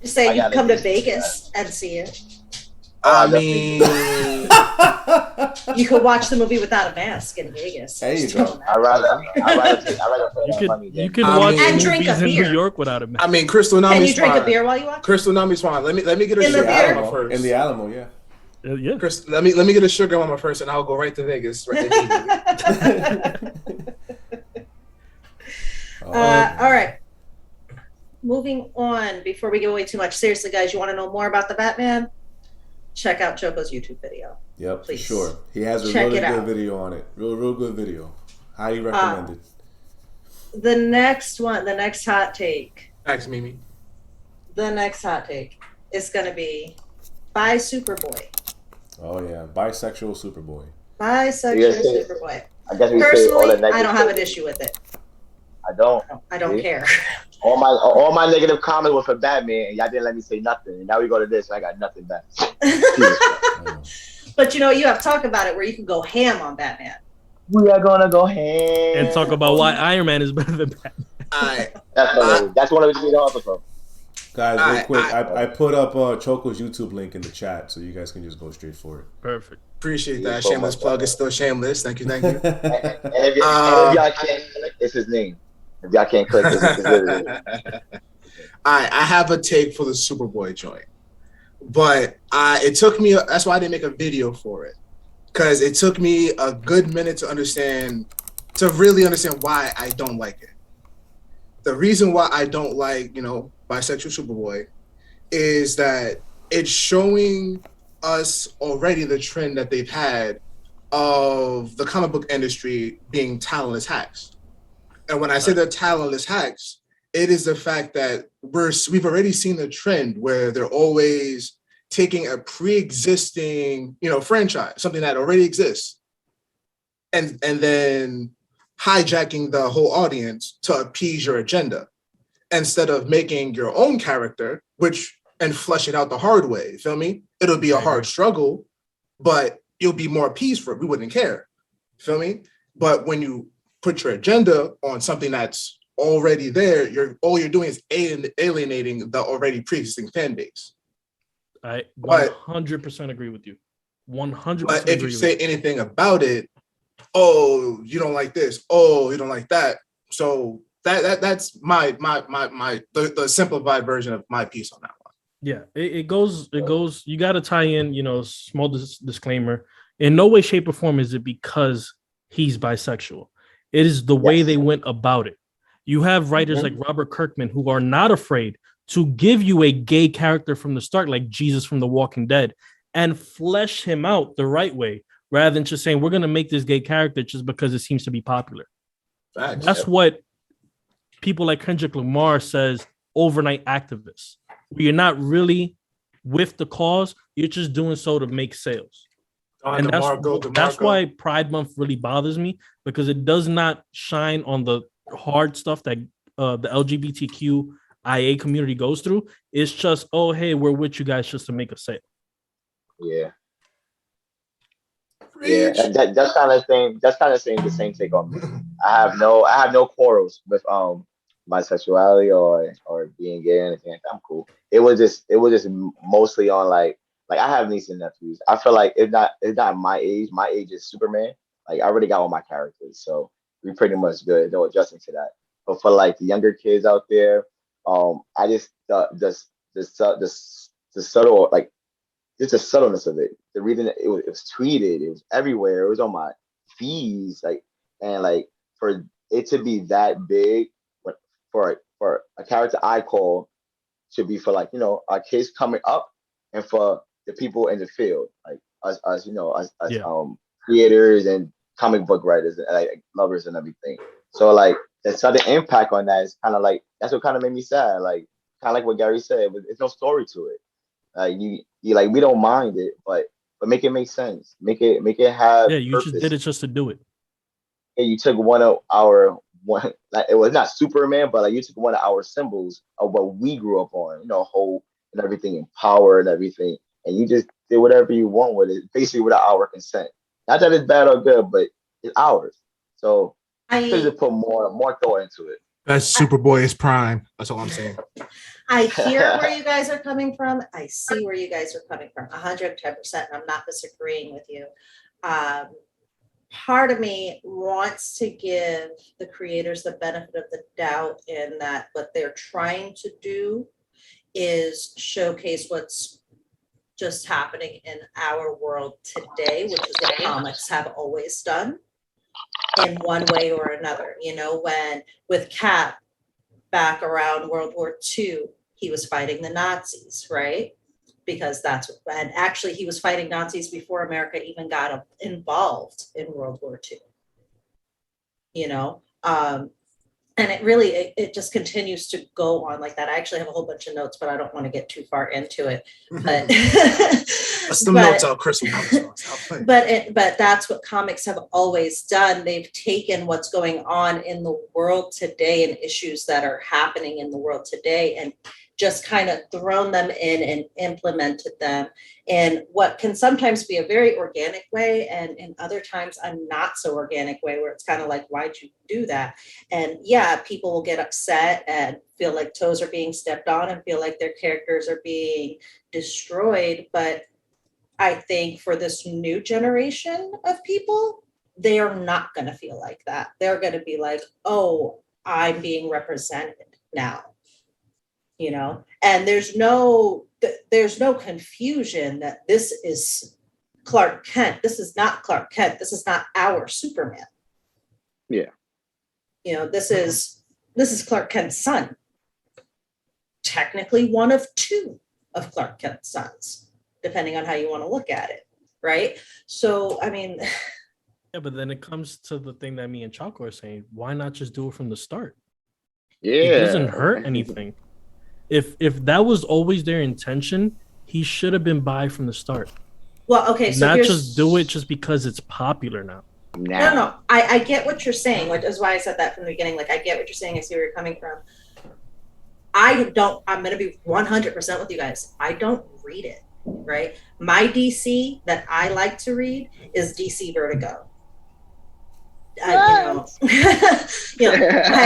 Just say you can come to Vegas and see it. I mean, you could watch the movie without a mask in Vegas. There you go. I'd rather put money You there. can watch and movies drink a in beer. New York without a mask. I mean, Crystal Nami's Can you drink fine. a beer while you watch? Crystal Nami's fine. Let me get a In the sugar beer? mama first. In the Alamo, yeah. Yeah. Chris, let me get a sugar mama first, and I'll go right to Vegas. Right All right. Moving on. Before we give away too much, seriously, guys, you want to know more about the Batman? Check out Choco's YouTube video. Yep, Please. for sure. He has a Check really it good out. video on it. Real good video. Highly recommended. The next one, the next hot take. Thanks, Mimi. The next hot take is going to be by Superboy. Oh yeah, bisexual Superboy. Bisexual Superboy. I guess we say all the Personally, negative I don't have an things. issue with it. I don't. I don't See? care. All my negative comments were for Batman, and y'all didn't let me say nothing. And now we go to this, and I got nothing back. But you know, you have talk about it where you can go ham on Batman. We are gonna go ham And talk about why Iron Man is better than Batman. That's one of the things off from. Guys, real quick, I put up Choco's YouTube link in the chat, so you guys can just go straight for it. Perfect. Appreciate that. Shameless plug is still shameless. Thank you. And if y'all can't click, it's his name. If y'all can't click, it's literally. I have a take for the Superboy joint, but it took me. That's why I didn't make a video for it, because it took me a good minute to really understand why I don't like it. The reason why I don't like, bisexual Superboy is that it's showing us already the trend that they've had of the comic book industry being talentless hacks. And when I say they're talentless hacks, it is the fact that we've already seen the trend where they're always taking a pre-existing, franchise, something that already exists, and then hijacking the whole audience to appease your agenda, instead of making your own character, and flesh it out the hard way. You feel me? It'll be a hard struggle, but you'll be more appeased for it. We wouldn't care. Feel me? But when you put your agenda on something that's already there, all you're doing is alienating the already pre-existing fan base. I 100% agree with you. 100%. But if you say anything about it, oh, you don't like this, oh, you don't like that. So that's the simplified version of my piece on that one. Yeah, it goes. You got to tie in, small disclaimer. In no way, shape, or form is it because he's bisexual. It is the way they went about it. You have writers like Robert Kirkman who are not afraid to give you a gay character from the start, like Jesus from The Walking Dead, and flesh him out the right way, rather than just saying we're going to make this gay character just because it seems to be popular. Facts. That's what people like Kendrick Lamar says, overnight activists. You're not really with the cause, you're just doing so to make sales. And that's why Pride Month really bothers me, because it does not shine on the hard stuff that the LGBTQIA community goes through. It's just, oh, hey, we're with you guys just to make a sale. Yeah. Yeah, that's kind of saying the same take on me. I have no quarrels with bisexuality or being gay or anything like that. I'm cool. It was just mostly on like I have nieces and nephews. I feel like it's not my age. My age is Superman. Like I already got all my characters, so we pretty much good. No adjusting to that. But for like the younger kids out there, I just the subtle, like just the subtleness of it. The reason it was tweeted, it was everywhere. It was on my feeds, and for it to be that big, for a character I call should be for our kids coming up, and for the people in the field, like us creators and comic book writers and like lovers and everything. So like the sudden impact on that is kind of like, that's what kind of made me sad. Like kind of like what Gary said, but it's no story to it. Like you like, we don't mind it, but make it make sense. Make it have. Yeah, you purpose. just did it just to do it. And you took one of our like, it was not Superman, but like you took one of our symbols of what we grew up on, hope and everything, and power and everything, and you just did whatever you want with it, basically without our consent. Not that it's bad or good, but it's ours. So I could have put more thought into it. That's Superboy is prime. That's all I'm saying. I hear where you guys are coming from. I see where you guys are coming from. 110%. I'm not disagreeing with you. Part of me wants to give the creators the benefit of the doubt in that what they're trying to do is showcase what's just happening in our world today, which is what comics have always done in one way or another. When with Cap back around World War II, he was fighting the Nazis, right? Because and actually he was fighting Nazis before America even got involved in World War II. And it really, it just continues to go on like that. I actually have a whole bunch of notes, but I don't want to get too far into it. But notes out, Chris. But that's what comics have always done. They've taken what's going on in the world today and issues that are happening in the world today and just kind of thrown them in and implemented them in what can sometimes be a very organic way, and in other times a not so organic way, where it's kind of like, why'd you do that? And yeah, people will get upset and feel like toes are being stepped on and feel like their characters are being destroyed. But I think for this new generation of people, they are not going to feel like that. They're going to be like, oh, I'm being represented now. And there's no confusion that this is Clark Kent. This is not Clark Kent. This is not our Superman. Yeah. This is Clark Kent's son. Technically one of two of Clark Kent's sons, depending on how you want to look at it. Right. So, I mean. Yeah, but then it comes to the thing that me and Chaco are saying, why not just do it from the start? Yeah. It doesn't hurt anything. If that was always their intention, he should have been bi from the start. Well, okay, so not just do it just because it's popular now. No. I get what you're saying, which is why I said that from the beginning. Like, I get what you're saying. I see where you're coming from. I'm going to be 100% with you guys. I don't read it. right? My DC that I like to read is DC Vertigo. I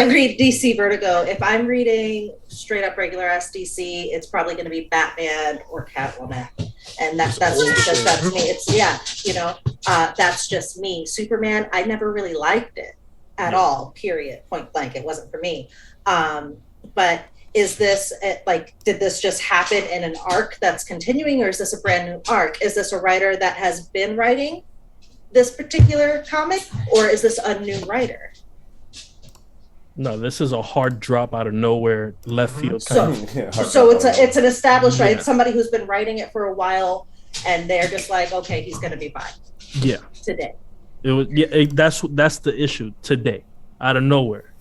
read DC Vertigo. If I'm reading straight up regular ass DC, it's probably going to be Batman or Catwoman, and that's just because that's me. That's just me. Superman, I never really liked it at all. Period. Point blank. It wasn't for me. But is this did this just happen in an arc that's continuing, or is this a brand new arc? Is this a writer that has been writing this particular comic, or is this a new writer? No, this is a hard drop out of nowhere, left field. So it's an established writer. It's somebody who's been writing it for a while, and they're just like, okay, he's going to be fine. Yeah. Today. That's the issue today, out of nowhere.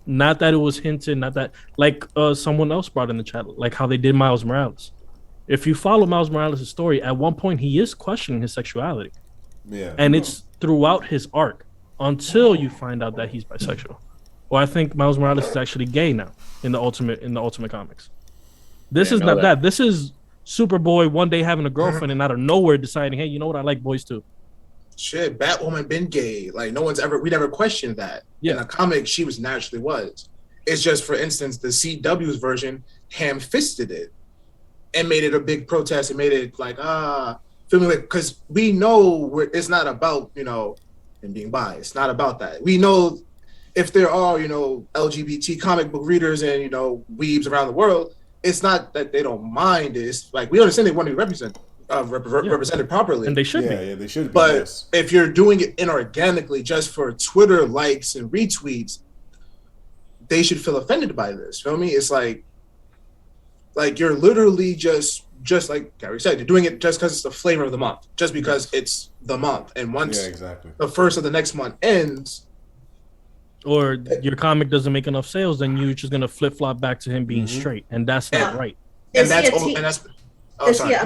Not that it was hinted, not that like someone else brought in the chat, like how they did Miles Morales. If you follow Miles Morales' story, at one point he is questioning his sexuality. Yeah. And it's throughout his arc until you find out that he's bisexual. Well, I think Miles Morales is actually gay now in the Ultimate comics. This is not that. This is Superboy one day having a girlfriend and out of nowhere deciding, hey, you know what? I like boys too. Shit, Batwoman been gay. Like we never questioned that. Yeah. In the comic, she was naturally was. It's just, for instance, the CW's version ham-fisted it and made it a big protest and made it like, because we know it's not about, him being bi. It's not about that. We know if there are, LGBT comic book readers and, weebs around the world, it's not that they don't mind. It's like, we understand they want to be represented properly. And they should be. Yeah, they should be. But yes. If you're doing it inorganically just for Twitter likes and retweets, they should feel offended by this. Feel me? It's like you're literally just like Gary said, you're doing it just because it's the flavor of the month, just because it's the month. And once the first of the next month ends, or your comic doesn't make enough sales, then you're just gonna flip flop back to him being straight, and that's not right. I'm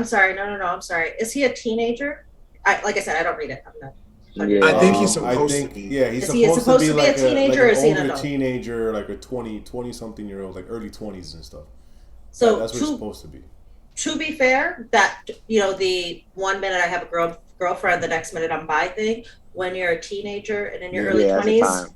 sorry. No. I'm sorry. Is he a teenager? Like I said, I don't read it. I think he's supposed to be. Yeah, he's supposed to be like a teenager, or is he an adult? Teenager, like a 20 something year old, like early 20s and stuff. So that's what he's supposed to be. To be fair, that the 1 minute I have a girlfriend, the next minute I'm bi thing. When you're a teenager and in your early 20s,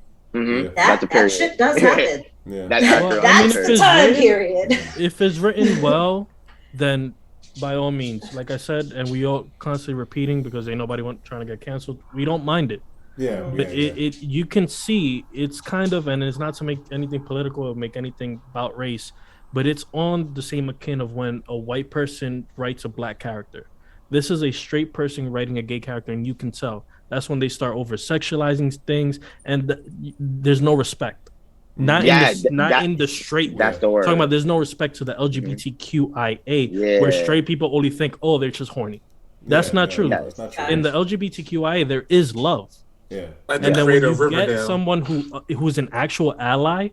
that shit does happen. That's the time period. If it's written well, then by all means, like I said, and we all constantly repeating because ain't nobody trying to get canceled. We don't mind it. Yeah, but you can see it's kind of, and it's not to make anything political or make anything about race, but it's on the same akin of when a white person writes a black character. This is a straight person writing a gay character, and you can tell. That's when they start over sexualizing things, and there's no respect. Not in the straight way. That's the word. Talking about there's no respect to the LGBTQIA, where straight people only think, oh, they're just horny. That's not true. That's not true. In the LGBTQIA, there is love. Yeah. And then when you get someone who's an actual ally,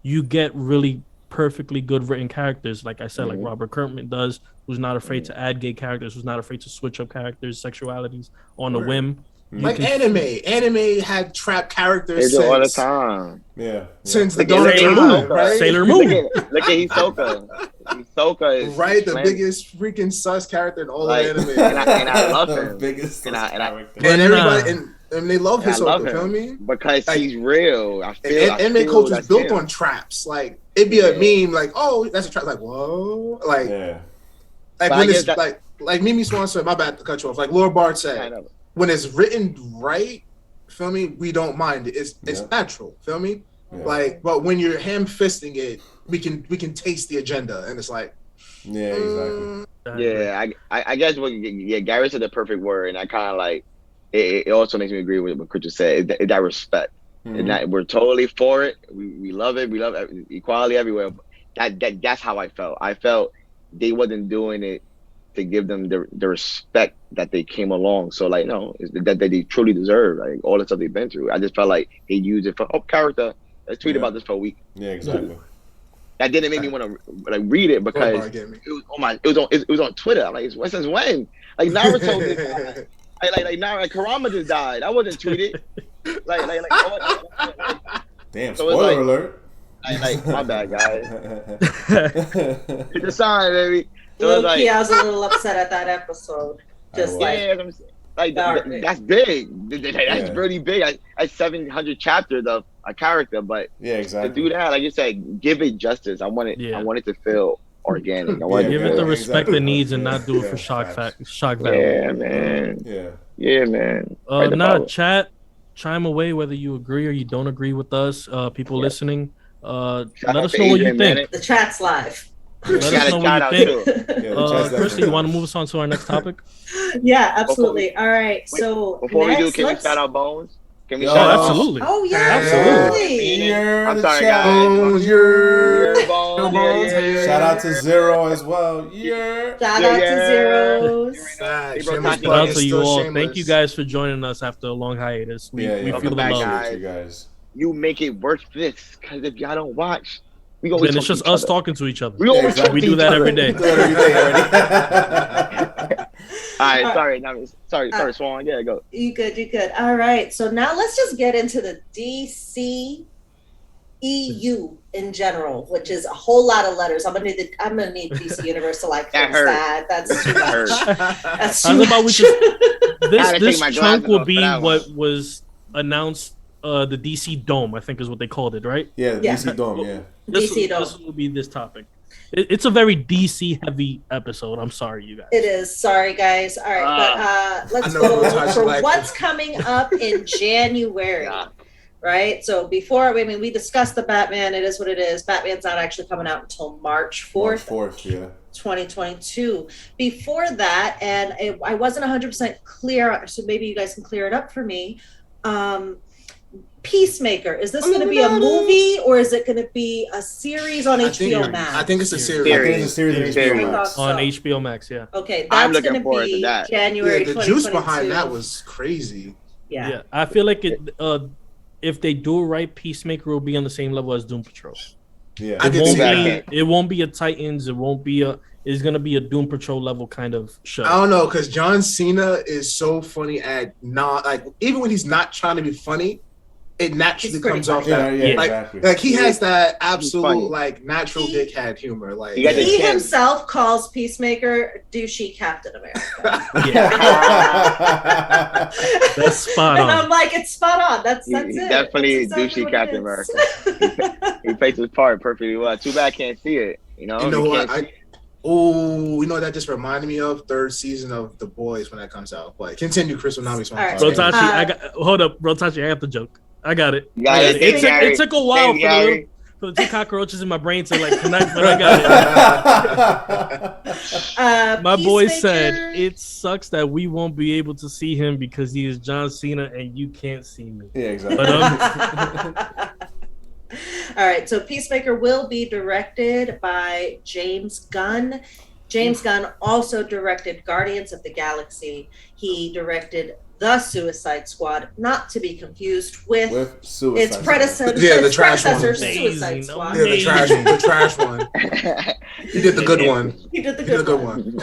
you get really perfectly good written characters, like I said, like Robert Kirkman does, who's not afraid to add gay characters, who's not afraid to switch up characters, sexualities on a whim. Like anime had trap characters all the time. Yeah. Since the dawn of time, right? Sailor Moon. Look at Hisoka. Hisoka is the biggest freaking sus character in all of anime. And I love him. The biggest sus character. And everybody and they love Hisoka, feel me? Because he's real. Anime culture is built on traps. Like it'd be a meme, like, oh, that's a trap. Like, whoa, like, like when it's like Mimi Swan said, my bad to cut you off. Like Lord Bard said, when it's written right, feel me, we don't mind it. It's natural, feel me? Yeah. Like, but when you're ham-fisting it, we can taste the agenda, and it's like, exactly. Yeah, I guess Gary said the perfect word, and I kind of like it. Also makes me agree with what Chris just said. That respect, and that we're totally for it. We love it. We love equality everywhere. That's how I felt. I felt they wasn't doing it to give them the respect that they came along. So like, no, that they truly deserve, like all the stuff they've been through. I just felt like they used it for character. Let's tweet about this for a week. Yeah, exactly. That didn't make me want to like read it because it was on Twitter. I'm like, since when? Like Naruto did like Kurama just died. I wasn't tweeted. Damn, spoiler alert. Like my bad, guys. Hit the sign, baby. Low like, key, I was a little upset at that episode. Just like, that's big. That's really big. That's 700 chapters of a character, but exactly. to do that, like you said, give it justice. I want it to feel organic. I want give it the respect it needs and not do it for shock value. Yeah, man. Yeah, man. Now, chat, chime away whether you agree or you don't agree with us. People listening, let us know what you think. The chat's live. Let us know what you think. Christy, you want to move us on to our next topic? Yeah, absolutely. All right. So before we do, can we shout out Bones? Can we shout out? Absolutely. Oh yeah, absolutely. I'm sorry, guys. Shout out to Zero as well. Shout out to Zero. Shout out to you all. Thank you guys for joining us after a long hiatus. We feel the love. Guys. You make it work for this, because if y'all don't watch, then it's just us talking to each other. We do that every day. All right, sorry, Swan. Yeah, go. You good. All right, so now let's just get into the DC EU in general, which is a whole lot of letters. I'm gonna need DC Universe to like fix that. That's too much. That's too much. This chunk will be what was announced. The DC Dome, I think, is what they called it, right? Yeah, DC Dome. Yeah. This will be this topic. It's a very DC heavy episode. I'm sorry, you guys. It is. Sorry, guys. All right, but let's go for what's coming up in January. Right. So we discussed the Batman. It is what it is. Batman's not actually coming out until March 4th. 2022. Before that, and I wasn't 100% clear, so maybe you guys can clear it up for me. Peacemaker, is this going to be a movie or is it going to be a series on HBO Max? I think it's a series. I think it's a series on HBO Max. On HBO Max, yeah. Okay, that's going to be January 2022. The juice behind that was crazy. Yeah. I feel like if they do it right, Peacemaker will be on the same level as Doom Patrol. Yeah, it won't be a Titans. It won't be it's gonna be a Doom Patrol level kind of show. I don't know, because John Cena is so funny at even when he's not trying to be funny, it naturally comes off like he has that absolute natural dickhead humor. Like he himself calls Peacemaker douchey Captain America. That's spot on. And I'm like, it's spot on. That's it. Definitely douchey Captain America. He plays his part perfectly well. Too bad I can't see it. You know what? That just reminded me of third season of The Boys when that comes out. But continue, Chris. Brotachi, hold up, Brotachi. I got the joke. I got it. It took a while for the two cockroaches in my brain to connect, but I got it. My boy said it sucks that we won't be able to see him because he is John Cena and you can't see me. Yeah, exactly. But, all right, so Peacemaker will be directed by James Gunn. James Gunn also directed Guardians of the Galaxy. He directed The Suicide Squad, not to be confused with its predecessor. Yeah, the trash one. Suicide Squad. Yeah, the trash one. He did the good one. He did the good one.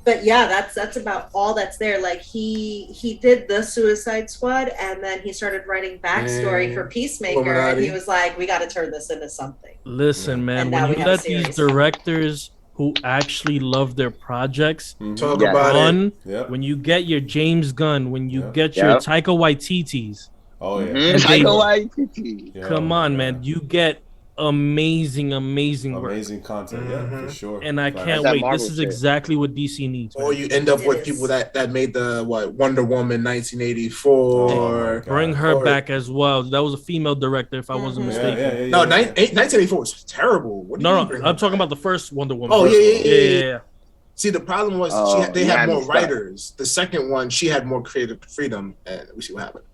But yeah, that's about all that's there. Like he did The Suicide Squad, and then he started writing backstory for Peacemaker, and he was like, "We got to turn this into something." Listen, man, when you let these directors who actually love their projects talk about it, when you get your James Gunn, when you get your Taika Waititi's, Taika Waititi, come on, man, you get amazing work. Amazing content, for sure. And I can't wait. This is exactly what DC needs. Or you end up with people that made the Wonder Woman 1984. Bring her back as well. That was a female director, if I wasn't mistaken. No, 1984 was terrible. I'm talking about the first Wonder Woman. Oh yeah. See, the problem was they had more writers. The second one, she had more creative freedom, and we see what happened.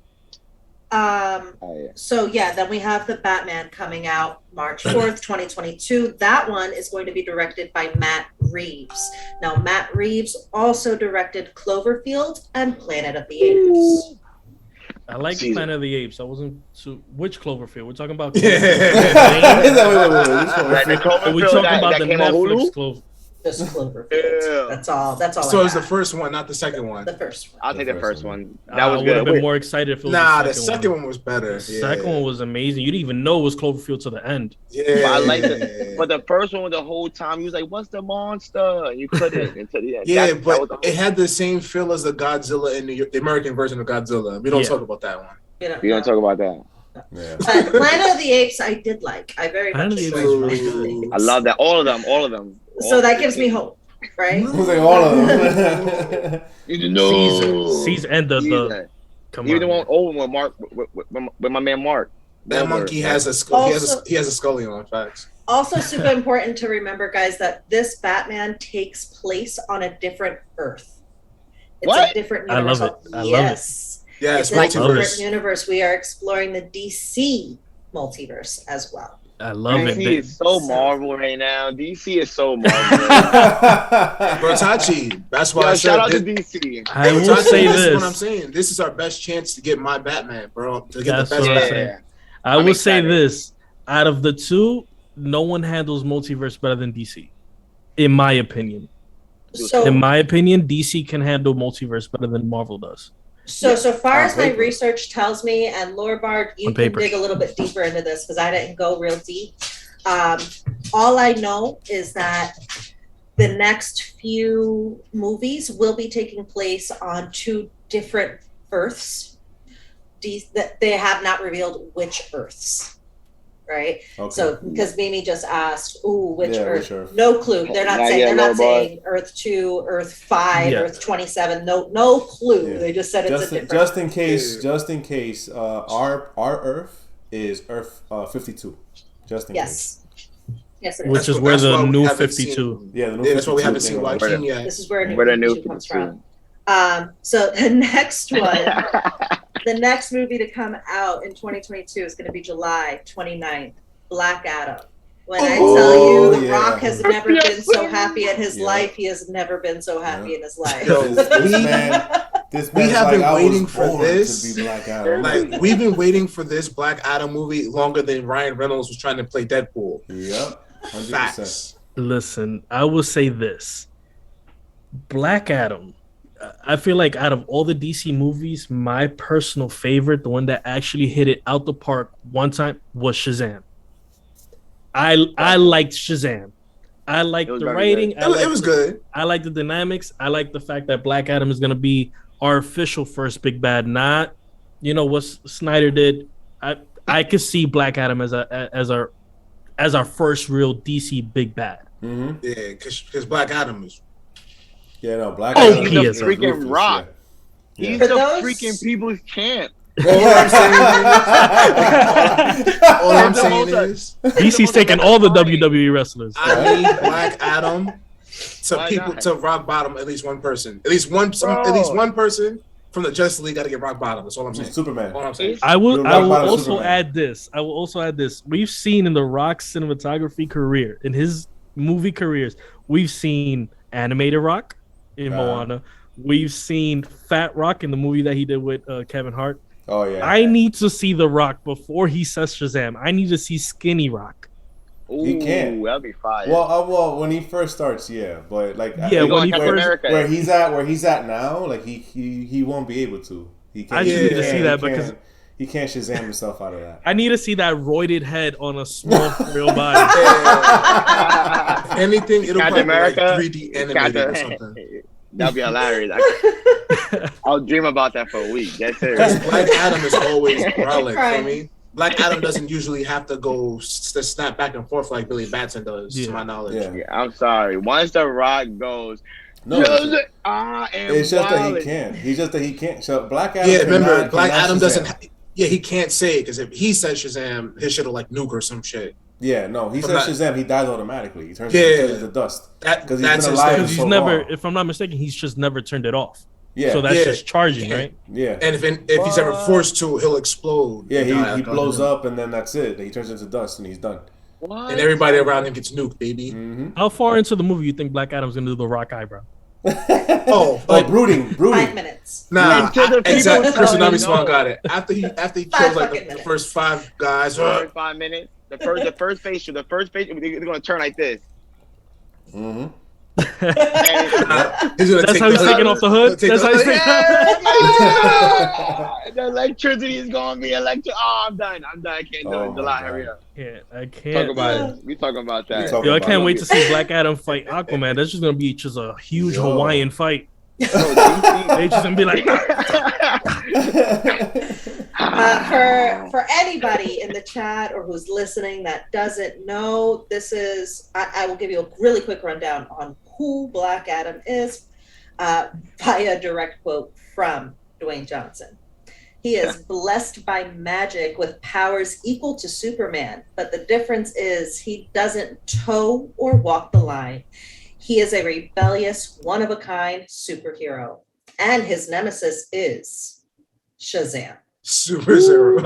So then we have the Batman coming out March 4th, 2022. That one is going to be directed by Matt Reeves. Now, Matt Reeves also directed Cloverfield and Planet of the Apes. I like Planet of the Apes. I wasn't which Cloverfield? We're talking about Wait. We're talking about the Netflix Cloverfield. Just Cloverfield. Yeah. That's all. So I it's the got. first one, not the second one. The first one. I'll take the first one. That I was would good. have been Wait, more excited if it was Nah, the second one. was better. The second one was amazing. You didn't even know it was Cloverfield to the end. Yeah. but I liked it. But the first one, the whole time, he was like, "What's the monster?" And you couldn't until the end. Yeah, that but was the whole it had the same feel as the Godzilla in the American version of Godzilla. We don't talk about that one. You know, We don't talk about that. Yeah. But Planet of the Apes, I did like. I very Planet much of the enjoyed Apes was Planet of the really Apes. I love that. All of them. So that gives me hope, right? Who's like all of them? Caesar and the come Even on, the one man. old one, Mark, with my man Mark. That Wahlberg, monkey right? has a skull. Also- He has a scully on. Facts. Also, super important to remember, guys, that this Batman takes place on a different Earth. It's What? a different I universe. love it. I love it. Yes. Yeah, It's it's a different multiverse. universe. We are exploring the DC multiverse as well. I love it. DC is so Marvel right now. DC is so Marvel. Bro, Tachi, that's why I said shout out to this. DC. I will Tachi, say this is what I'm this. saying. This is our best chance to get my Batman, bro. To get That's the best what I'm Batman. saying. I I'm will say excited. this: out of the two, no one handles multiverse better than DC, in my opinion. So, In my opinion, DC can handle multiverse better than Marvel does. so far On as my paper. research tells me, and Lord Bard, you On can paper. dig a little bit deeper into this because I didn't go real deep. All I know is that the next few movies will be taking place on two different Earths. That they have not revealed which Earths, right? Okay. So because Mimi just asked, "Ooh, which Yeah, Earth?" which Earth? No clue. They're not Not saying. yet, They're not Lord Bard. saying Earth 2, Earth 5, Yeah. Earth 27. No clue. Yeah. They just said it's just, a different. just in case, our Earth is Earth 52. Just in case. Yes. Yes, it is. Which is That's where that's the why we new haven't 52. seen- Yeah, the new Yeah, that's why we 52 haven't thing seen on Earth. Joaquin yet. This is where Where the new new 52 comes 52. from. So the next one, the next movie to come out in 2022 is going to be July 29th, Black Adam. When I Oh, tell you, The yeah. Rock has never been so happy in his Yeah. life. He has never been so happy in his life. Yo, This We man's have like, been I was waiting for born this. to be Black Adam. like we've been waiting for this Black Adam movie longer than Ryan Reynolds was trying to play Deadpool. Yep, 100%. Facts. Listen, I will say this: Black Adam. I feel like out of all the DC movies, my personal favorite, the one that actually hit it out the park one time, was Shazam. I liked Shazam. I liked It was the very writing. It was good. I like the dynamics. I like the fact that Black Adam is going to be our official first big bad, not what Snyder did. I could see Black Adam as our first real DC big bad. Mm-hmm. Yeah, because Black Adam is. Yeah, no, Black Oh, Adam. he is is. freaking ruthless, Rock. Yeah. He's For the those- freaking people's champ. All I'm saying is, DC's taking all the WWE wrestlers. I need Black Adam to Why people not? to rock bottom at least one person. At least one person from the Justice League got to get rock bottom. That's all I'm saying. Superman. All I'm saying. I will Rock bottom also Superman. add this. We've seen in the Rock's cinematography career, in his movie careers, we've seen animated Rock in Moana. We've seen Fat Rock in the movie that he did with Kevin Hart. Oh yeah. I need to see The Rock before he says Shazam. I need to see Skinny Rock. Ooh, He can. that'd be fire. Well, when he first starts, yeah, but like Yeah, like, when he Captain first- America. where he's at now, like he won't be able to. He can't. I need to see that because he can't Shazam himself out of that. I need to see that roided head on a small real body. If anything, it'll Captain probably be like America, 3D animated or something. That'd be hilarious. I'll dream about that for a week. That's it. Because Black Adam is always brolic Crying. for me. Black Adam doesn't usually have to go snap back and forth like Billy Batson does, to my knowledge. Yeah. Yeah, I'm sorry. Once The Rock goes, No, I am it's just that wildin'. he can't. He's just that he can't. So Black Adam. Yeah, remember, cannot Black Adam Shazam. doesn't. Yeah, he can't say it because if he says Shazam, his shit'll like nuke or some shit. Yeah, no, he But says not- Shazam, he dies automatically. He turns Yeah. into dust. That, Because he's that's been his alive thing. Because he's so never, long. if I'm not mistaken, he's just never turned it off. Yeah, So that's Yeah. just charging, Yeah. right? yeah, And if he's ever forced to, he'll explode. yeah. And die He after blows him. up and then that's it. He turns into dust and he's done. What? And everybody around him gets nuked, baby. Mm-hmm. How far into the movie you think Black Adam's gonna do the Rock eyebrow? Oh, Like brooding. 5 minutes. Nah, Until the people exactly. tell Tsunami you Swan no. got it. After he 5 kills like fucking the minutes. first 5 guys. 5 minutes. The first facial. The first facial. They're gonna turn like this. Mm-hmm. That's how he's taking off the hood. That's how he's taking The electricity is gonna be electric. Oh, I'm done. I can't do it. July, hurry up. I can't. Talk about it. We talking about that. Yo, I can't wait to see Black Adam fight Aquaman. That's just gonna be just a huge Hawaiian fight. They just gonna be like. For anybody in the chat or who's listening that doesn't know, this is I will give you a really quick rundown on who Black Adam is via direct quote from Dwayne Johnson. He is blessed by magic with powers equal to Superman, but the difference is he doesn't toe or walk the line. He is a rebellious, one-of-a-kind superhero, and his nemesis is Shazam. Superhero,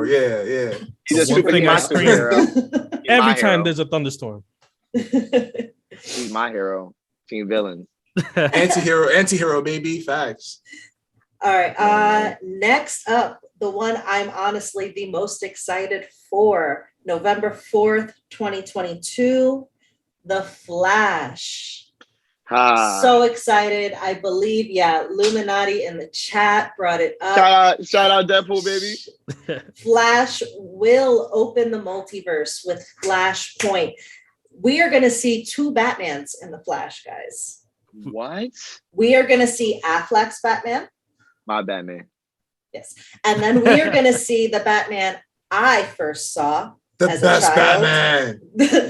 yeah. He's a superhero. Every time there's a thunderstorm. He's my hero. Team villain. Anti-hero, baby. Facts. All right. Next up, the one I'm honestly the most excited for, November 4th, 2022, The Flash. So excited. I believe, Illuminati in the chat brought it up. Shout out Deadpool, baby. Flash will open the multiverse with Flashpoint. We are going to see 2 Batmans in The Flash, guys. What? We are going to see Affleck's Batman. My Batman. Yes. And then we are going to see the Batman I first saw. The best Batman.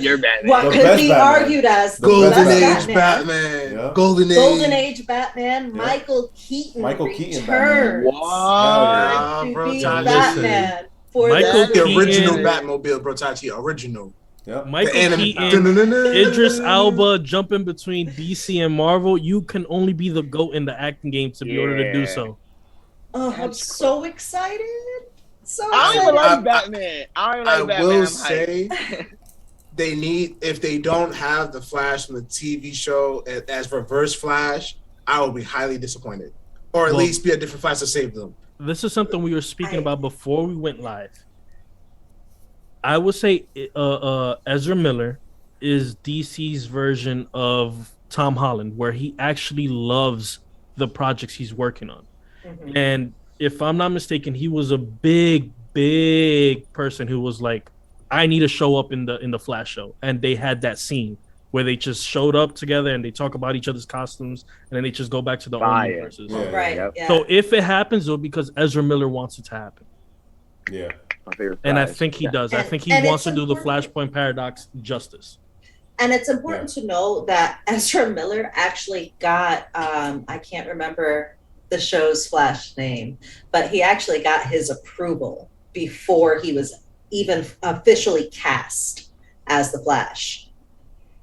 Your Batman. What could be argued as the Golden best Age Batman. Yeah. Golden Age Batman. Yeah. Michael Keaton. Batman. What? To be Batman. For the original Batmobile, bro. Tachi, original. Yep. Michael Keaton, Idris Elba jumping between DC and Marvel. You can only be the GOAT in the acting game to be able to do so. Oh, I'm so excited. I don't even like Batman. I will say they need, if they don't have the Flash from the TV show as Reverse Flash, I will be highly disappointed. Or at least be a different Flash to save them. This is something we were speaking about before we went live. I would say Ezra Miller is DC's version of Tom Holland, where he actually loves the projects he's working on. Mm-hmm. And if I'm not mistaken, he was a big person who was like, I need to show up in the Flash show. And they had that scene where they just showed up together and they talk about each other's costumes and then they just go back to the own universes. Yeah. Right. Yeah. So if it happens, it'll be because Ezra Miller wants it to happen. Yeah. And I think he does. I think he wants to do the Flashpoint paradox justice. And it's important to know that Ezra Miller actually got, I can't remember the show's Flash name, but he actually got his approval before he was even officially cast as the Flash.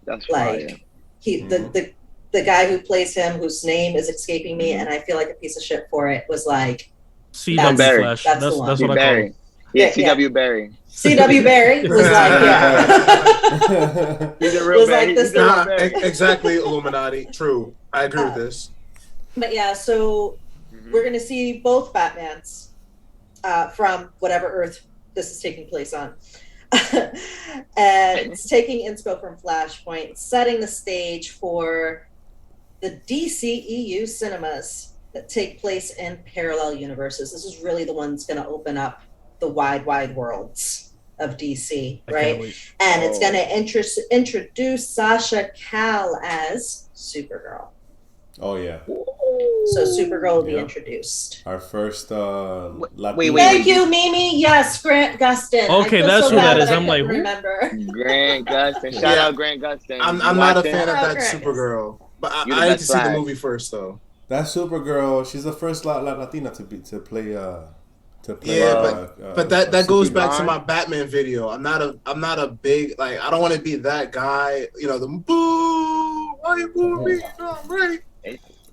That's like the guy who plays him, whose name is escaping me, and I feel like a piece of shit for it, was like C.W. Flash. That's the one. That's what I call it. Yeah, C.W. Barry. C.W. Barry was like, He's a real Barry. Exactly, Illuminati. True. I agree with this. But yeah, so we're going to see both Batmans from whatever Earth this is taking place on. And it's taking inspo from Flashpoint, setting the stage for the DCEU cinemas that take place in parallel universes. This is really the one that's going to open up the wide worlds of DC, right? And it's going to introduce Sasha Cal as Supergirl. Oh yeah. So Supergirl will be introduced. Our first Wait. Thank you, Mimi. Yes, Grant Gustin. Okay, that's who that is. I'm like, remember. Grant Gustin. Shout out Grant Gustin. I'm not a fan of that Supergirl, but I need to see the movie first though. That Supergirl, she's the first Latina to play. But that goes back to my Batman video. I'm not a big, like, I don't want to be that guy. You know, the boo. Why you booing me? No, I'm right.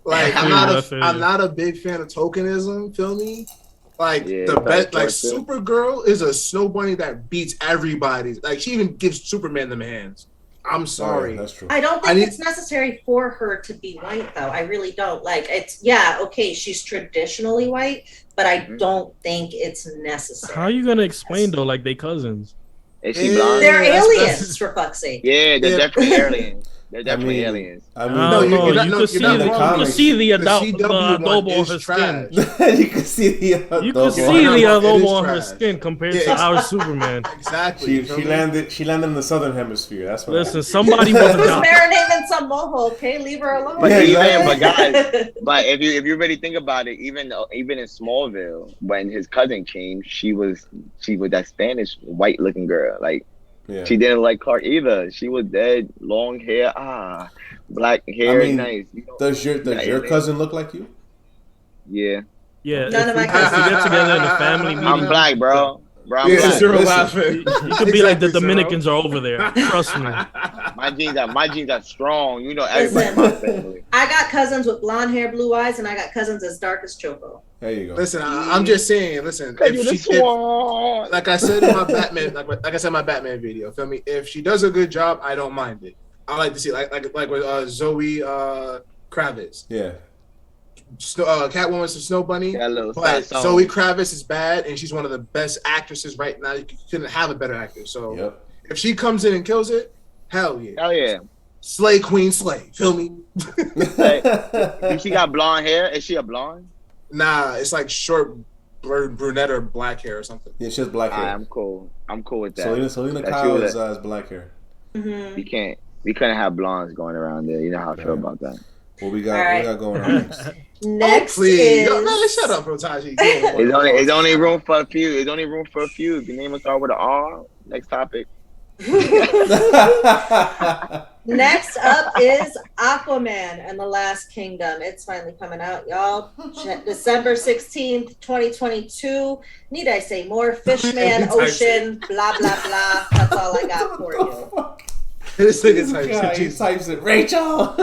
Like I'm not a big fan of tokenism. Feel me? Like the best, like Supergirl is a snow bunny that beats everybody. Like she even gives Superman them hands. I'm sorry. That's true. I don't think it's necessary for her to be white, though. I really don't. Like, it's, okay, she's traditionally white, but I don't think it's necessary. How are you going to explain, though, like they cousins? Is she blonde? They're aliens, for fuck's sake. Yeah, they're definitely aliens. They're definitely aliens. I mean, no, you can see the adobo on her skin. You can see the adobo. You can see the adobo on her skin compared to our Superman. Exactly. She landed in the southern hemisphere. That's what. Listen, somebody was marinating in some mojo. Okay, leave her alone. But but guys, but if you really think about it, even in Smallville, when his cousin came, she was that Spanish white looking girl. Like she didn't like Clark either. She was dead, long hair, black hair, nice. Does your cousin look like you? Yeah. Yeah. None of my cousins get together in a family meeting. I'm black, bro. I'm laughing. You could be like the Dominicans are over there. Trust me. My genes are strong. You know everybody in my family. I got cousins with blonde hair, blue eyes, and I got cousins as dark as Choco. There you go. Listen, I'm just saying. Listen, like I said in my Batman, like I said in my Batman video. Feel me? If she does a good job, I don't mind it. I like to see like with Zoe Kravitz. Yeah. Catwoman's the Snow Bunny, but Zoe Kravitz is bad, and she's one of the best actresses right now. You couldn't have a better actor. So if she comes in and kills it, hell yeah. Slay Queen Slay. Feel me? If she got blonde hair, is she a blonde? Nah, it's like short brunette or black hair or something. Yeah, she has black hair. I'm cool with that. Selena Kyle is black hair. Mm-hmm. We couldn't have blondes going around there. You know how I feel about that. What we got going on next? Next is... No, shut up, Rotaji. It's only room for a few. It's only room for a few. If your name will start with an R, next topic. Next up is Aquaman and the Last Kingdom. It's finally coming out, y'all. December 16th, 2022. Need I say more? Fishman, ocean, blah, blah, blah. That's all I got for you. This nigga types it. Rachel.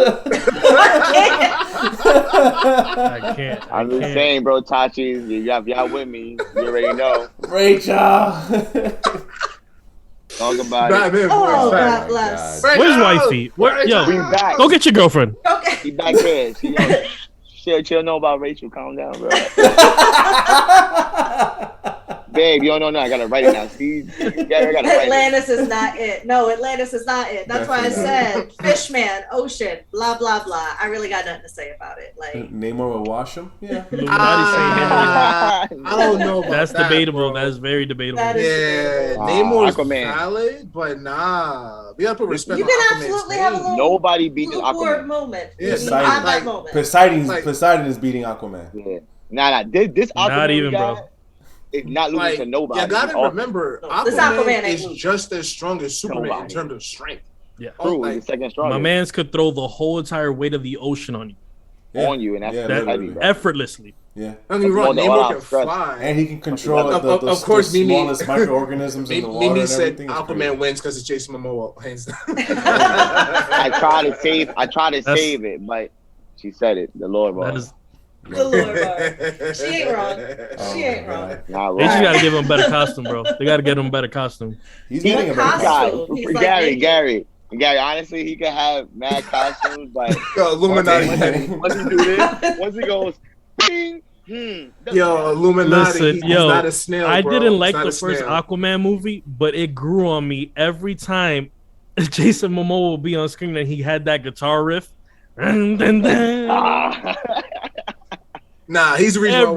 I can't. I'm just saying, bro. Tachis, y'all with me? You already know. Rachel. Talk about it. Oh, God bless. Where's wifey? Yo, back. Go get your girlfriend. Okay. She back here. She'll know about Rachel. Calm down, bro. Babe, you don't know now. I gotta write it now. See, Atlantis is not it. No, Atlantis is not it. That's why I said Fishman, ocean, blah blah blah. I really got nothing to say about it. Like Namor will wash him. Yeah. I don't know. That's that, debatable. Bro. That's very debatable. Namor's valid, but nah. We gotta put respect. You can absolutely have a little. Nobody beats Aquaman moment. Yeah, Poseidon is beating Aquaman. Yeah. Nah. This Aquaman not even, bro. It's not losing to nobody. You gotta remember, Aquaman is just as strong as Superman in terms of strength. Yeah, the second strongest. My man's could throw the whole entire weight of the ocean on you. And that's heavy, effortlessly. Yeah. Don't get me wrong, Namor can fly. And he can control the smallest microorganisms in the water. Mimi said Aquaman wins because it's Jason Momoa, hands down. I try to save it, but she said it. The Lord was. The Lord bar. She ain't wrong. She ain't wrong. They just gotta give him a better costume, bro. They gotta get him a better costume. He's getting a better costume. Gary, honestly, he could have mad costumes, but Illuminati. Once he do this, once he goes, bing, Illuminati. Listen, he's not a snail, I bro. didn't like the first Aquaman movie, but it grew on me every time Jason Momoa would be on screen and he had that guitar riff. Nah, he's the reason why I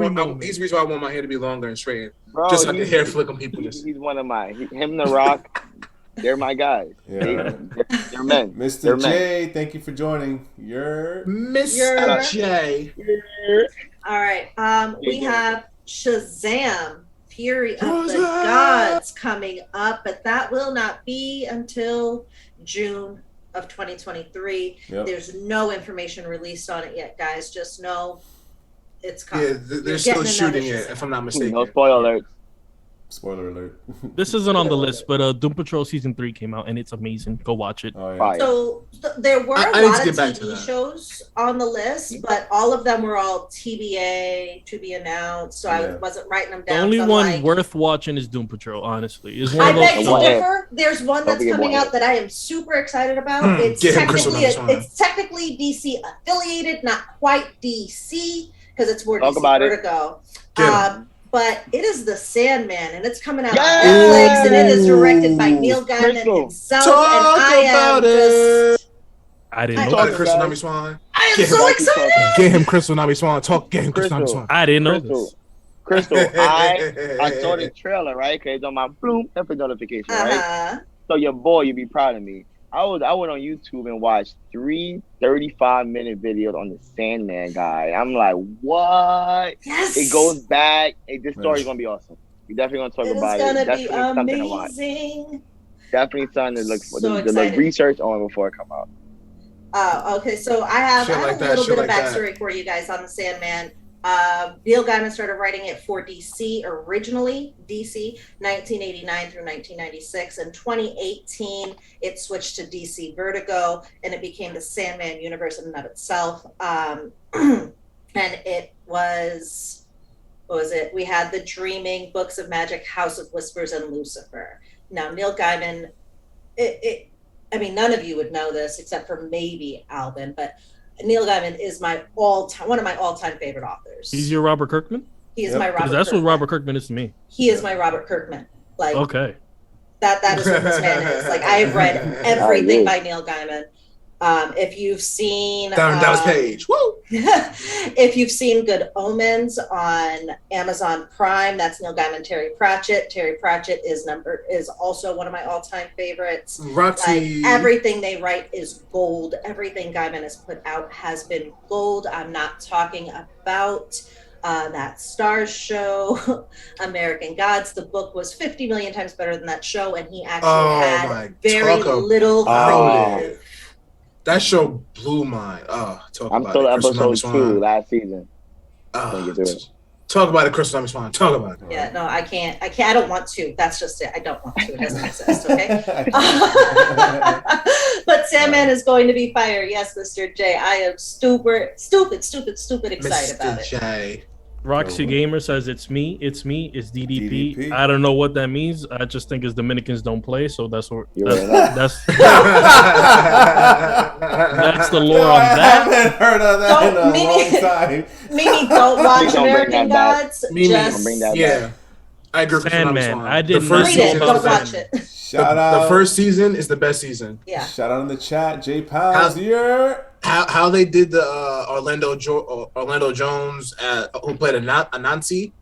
want my hair to be longer and straight. Bro, just like the hair flick on people. He's one of mine. Him and The Rock, they're my guys. Yeah. They're men. Mr. J, thank you for joining. Mr. J. All right. We have Shazam, Fury of the Gods coming up, but that will not be until June of 2023. Yep. There's no information released on it yet, guys. Just know it's coming. Yeah, they're still shooting it, if I'm not mistaken. No spoiler alerts. Spoiler alert. This isn't on the list, but Doom Patrol Season 3 came out, and it's amazing. Go watch it. Oh, yeah. So there were a lot of TV shows on the list, but all of them were all TBA, to be announced, so I wasn't writing them down. The only one worth watching is Doom Patrol, honestly. I beg to differ. There's one that's coming out that I am super excited about. It's technically DC affiliated, not quite DC, because it's more DC Vertigo. But it is the Sandman, and it's coming out on Netflix, and it is directed by Neil Gaiman himself. And I am just I didn't I know Talk know. to this. Crystal Nami Swan. I am Get so him. excited. Get him Crystal Nami Swan. Get him Crystal Nami Swan. I didn't know this. Crystal, I saw the trailer, right? Cause it's on my bloom every notification, right? Uh-huh. So your boy, you be proud of me. I went on YouTube and watched 3 35-minute videos on the Sandman guy. I'm like, what? Yes. It goes back. This story's gonna be awesome. We definitely gonna talk It is about gonna it. be Definitely something to watch. amazing. Definitely something to look for. So To look excited. research on before it come out. Okay, so I have Shit a like that, little shit bit of like that. backstory for you guys on the Sandman. Neil Gaiman started writing it for DC originally, DC 1989 through 1996. In 2018, it switched to DC Vertigo, and it became the Sandman universe in and of itself. And it was, what was it? We had The Dreaming, Books of Magic, House of Whispers, and Lucifer. Now, Neil Gaiman, I mean, none of you would know this except for maybe Alvin, but Neil Gaiman is one of my all-time favorite authors. He's your Robert Kirkman? He is my Robert Because that's Kirkman. what Robert Kirkman is to me. He is my Robert Kirkman. Like, Okay. that is what this man is. Like, I've read everything by Neil Gaiman. If you've seen Dallas Page. Woo! if you've seen Good Omens on Amazon Prime, that's Neil Gaiman, Terry Pratchett. Terry Pratchett is also one of my all-time favorites. Roxy. Like, everything they write is gold. Everything Gaiman has put out has been gold. I'm not talking about that Stars show, American Gods. The book was 50 million times better than that show, and he actually had very little creative. That show blew mine. I'm still episode 2 last season. Talk about it, Crystal Nami Swan. Talk about it. Yeah, no, I can't. I don't want to. That's just it. I don't want to. It doesn't exist, okay? But Sandman is going to be fire. Yes, Mr. J. I am stupid excited about it. J. Roxy Gamer says it's me, it's DDP. DDP. I don't know what that means. I just think it's Dominicans don't play, so that's what that's the lore on I that. haven't heard of that in a long time. Mimi, don't watch Don't bring American that Gods. Mimi, Just bring that Yeah. I agree with Crystal Nami Sandman. Swan. I did The not first read it. season Don't is the watch best. it. Shout out. The first season is the best season. Yeah. Shout out in the chat. J Pounds here. How they did the Orlando Jones who played Anansi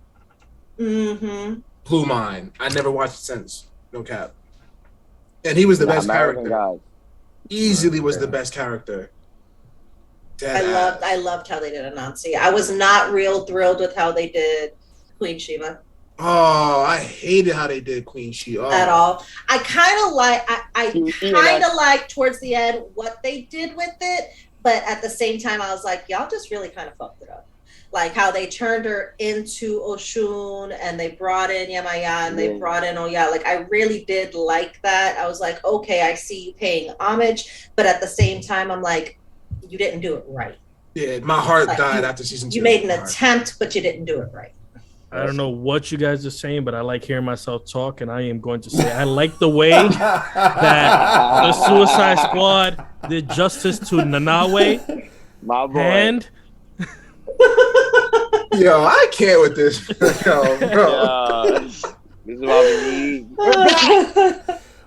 Mm-hmm. blew mine. I never watched it since. No cap. And he was the best American character. God. Easily was the best character. I loved how they did Anansi. I was not real thrilled with how they did Queen Shiva Oh, I hated how they did Queen She at all. I kind of like towards the end what they did with it, but at the same time I was like, y'all just really kind of fucked it up. Like how they turned her into Oshun and they brought in Yamaya and they brought in Oya. Like I really did like that. I was like, okay, I see you paying homage, but at the same time I'm like, you didn't do it right. Yeah, my heart Like, died after season 2. You made an attempt, but you didn't do it right. I don't know what you guys are saying, but I like hearing myself talk, and I am going to say I like the way that the Suicide Squad did justice to Nanawe. My boy. And Yo, I can't with this. Yo, bro. This is what we need.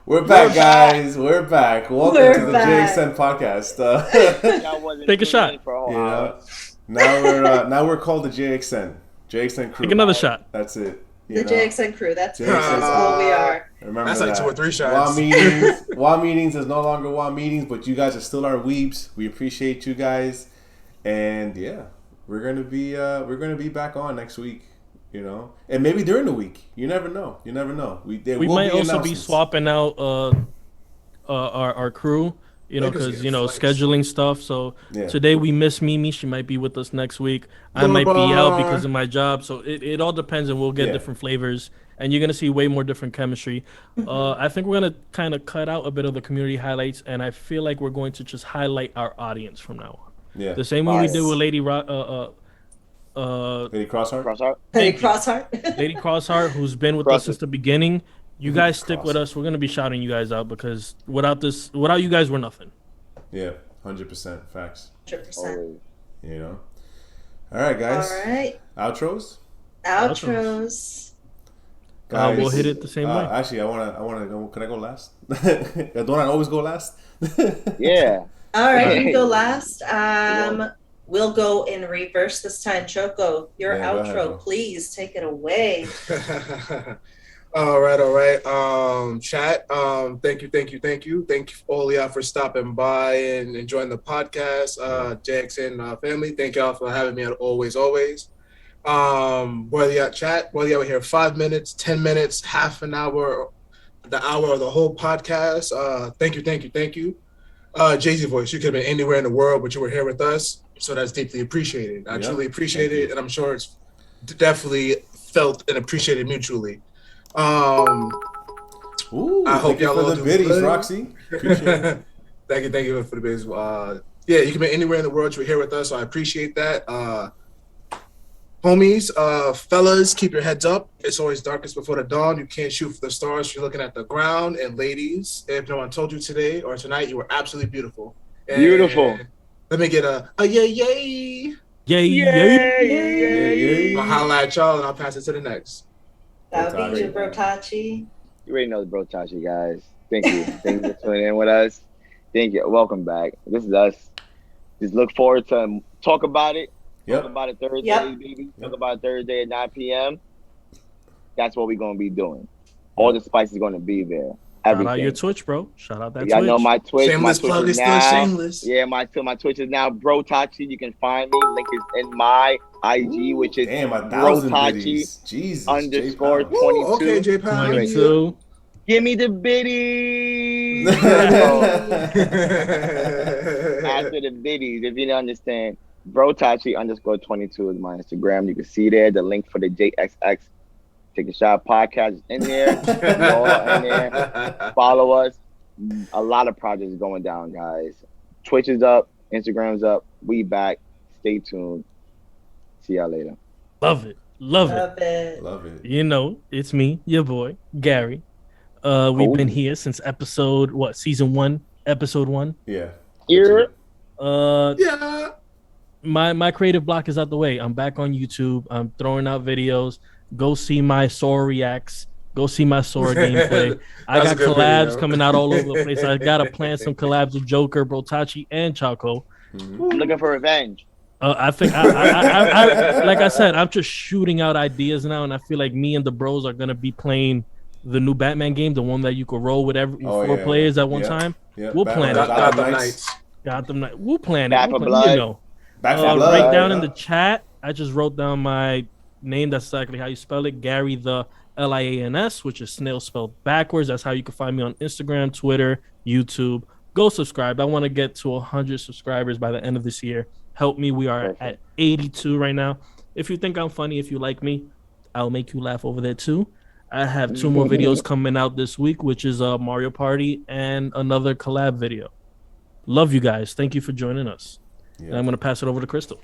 We're back, guys. We're back. Welcome We're to the back. JxN podcast. Take a shot. Now we're called the JxN crew. take another shot. That's it. The JxN crew. That's JxN all we are. Remember That's like that. 2 or 3 shots. WA meetings is no longer WA meetings, but you guys are still our weebs. We appreciate you guys, and yeah, we're gonna be back on next week. You know, and maybe during the week. You never know. We Might also be swapping out our crew. You know, because scheduling stuff. So today we miss Mimi. She might be with us next week. I might be out because of my job. So it all depends, and we'll get different flavors. And you're gonna see way more different chemistry. I think we're gonna kind of cut out a bit of the community highlights, and I feel like we're going to just highlight our audience from now on. Yeah. The same way we did with Lady Crossheart. Lady Crossheart. Lady Crossheart, who's been with us since the beginning. You guys stick with us. We're gonna be shouting you guys out because without you guys, we're nothing. Yeah, 100% facts. 100%. You know. All right, guys. All right. Outros. Guys, we'll hit it the same way. Actually, I wanna go. Can I go last? Don't I always go last? Yeah. All right, you go last. We'll go in reverse this time. Choco, your outro, ahead, please take it away. All right. Chat. Thank you. Thank you all y'all for stopping by and enjoying the podcast. JxN Family. Thank y'all for having me. Always. Whether y'all chat, whether y'all here 5 minutes, 10 minutes, half an hour, the hour, or the whole podcast. Thank you. Jay-Z voice. You could have been anywhere in the world, but you were here with us, so that's deeply appreciated. I truly appreciate it, and I'm sure it's definitely felt and appreciated mutually. I hope y'all all do biddies, good. Roxy. Appreciate it. Thank you for the biddies. Yeah, you can be anywhere in the world. You're here with us, so I appreciate that. Homies, fellas, keep your heads up. It's always darkest before the dawn. You can't shoot for the stars. You're looking at the ground. And ladies, if no one told you today or tonight, you were absolutely beautiful. And beautiful. Let me get a yay. Yay. I'll holla at y'all, and I'll pass it to the next. That'll be you, Brotachi. You already know the Brotachi, guys. Thank you. Thank you for tuning in with us. Thank you. Welcome back. This is us. Just look forward to talk about it. Talk about it Thursday, baby. Talk about it Thursday at 9 p.m. That's what we're going to be doing. All the spice is going to be there. Everything. Shout out your Twitch, bro. Shout out that Twitch. Y'all know my Twitch. Shameless my Twitch plug is now, still shameless. Yeah, my Twitch is now Brotachi. You can find me. Link is in my IG, which is Brotachi _22. Okay, J Pound. 22. Give me the biddies. After the biddies, if you don't understand, Brotachi _22 is my Instagram. You can see there the link for the JxX Take a Shot podcast is in there. We all are in there. Follow us. A lot of projects going down, guys. Twitch is up, Instagram's up. We back. Stay tuned. See y'all later. Love it. You know, it's me, your boy, Gary. We've been here since season 1, episode 1. Yeah. My creative block is out the way. I'm back on YouTube. I'm throwing out videos. Go see my Sora reacts. Go see my Sora gameplay. I got collabs coming out all over the place. I gotta plan some collabs with Joker, Brotachi, and Chaco. I'm looking for revenge. I think I like I said, I'm just shooting out ideas now, and I feel like me and the bros are gonna be playing the new Batman game, the one that you could roll with four players at one time. Yeah. We'll plan it. Gotham Knights. We'll plan Back it. for blood. You know. Back for blood. Right down in the chat, I just wrote down my name. That's exactly how you spell it. Gary the Lians, which is snail spelled backwards. That's how you can find me on Instagram, Twitter, YouTube. Go subscribe. I want to get to 100 subscribers by the end of this year. Help me. We are at 82 right now. If you think I'm funny, if you like me, I'll make you laugh over there too. I have 2 more videos coming out this week, which is a Mario Party and another collab video. Love you guys. Thank you for joining us. And I'm going to pass it over to Crystal.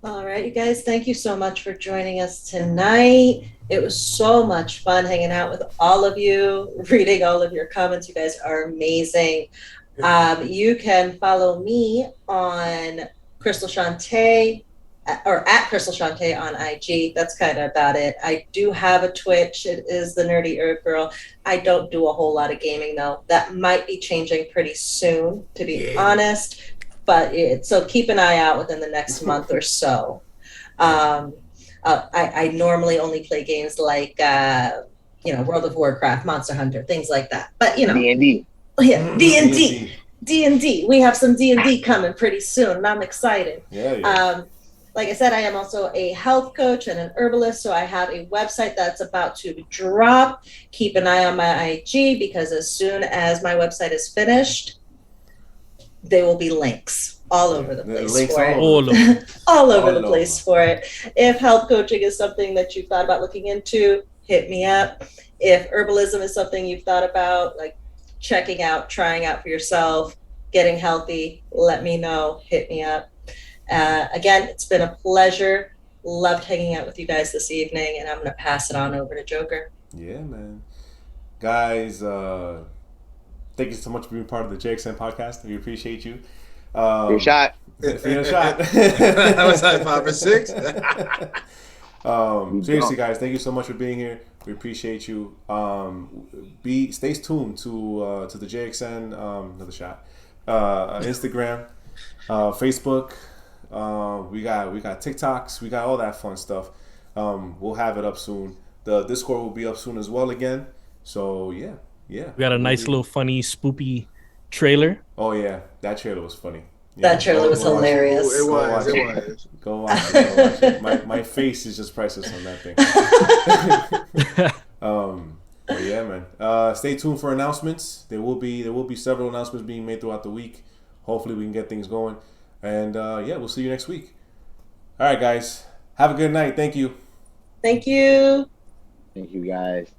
All right, you guys, thank you so much for joining us tonight. It was so much fun hanging out with all of you, reading all of your comments. You guys are amazing. You can follow me on Crystal Shantae, or at Crystal Shantae on IG. That's kind of about it. I do have a Twitch. It is the Nerdy Herb Girl. I don't do a whole lot of gaming, though. That might be changing pretty soon, to be honest. But so keep an eye out within the next month or so. I normally only play games like World of Warcraft, Monster Hunter, things like that. But D&D. Yeah, D&D. We have some D&D coming pretty soon, and I'm excited. Like I said, I am also a health coach and an herbalist, so I have a website that's about to drop. Keep an eye on my IG, because as soon as my website is finished, there will be links all over the place for it. All over the place for it. If health coaching is something that you've thought about looking into, hit me up. If herbalism is something you've thought about, like checking out, trying out for yourself, getting healthy, let me know. Hit me up. Again, it's been a pleasure. Loved hanging out with you guys this evening, and I'm going to pass it on over to Joker. Yeah, man. Guys, thank you so much for being part of the JxN podcast. We appreciate you. Free shot. Free shot. That was like 5 or 6. Seriously, guys, thank you so much for being here. We appreciate you. Stay tuned to the JxN another shot Instagram, Facebook. We got TikToks. We got all that fun stuff. We'll have it up soon. The Discord will be up soon as well again. So yeah. We got a nice little funny spoopy trailer. Oh yeah, that trailer was funny. Yeah, that trailer was hilarious. It was. Go watch it. My face is just priceless on that thing. But yeah, man. Stay tuned for announcements. There will be several announcements being made throughout the week. Hopefully we can get things going. And yeah, we'll see you next week. All right, guys. Have a good night. Thank you. Thank you. Thank you, guys.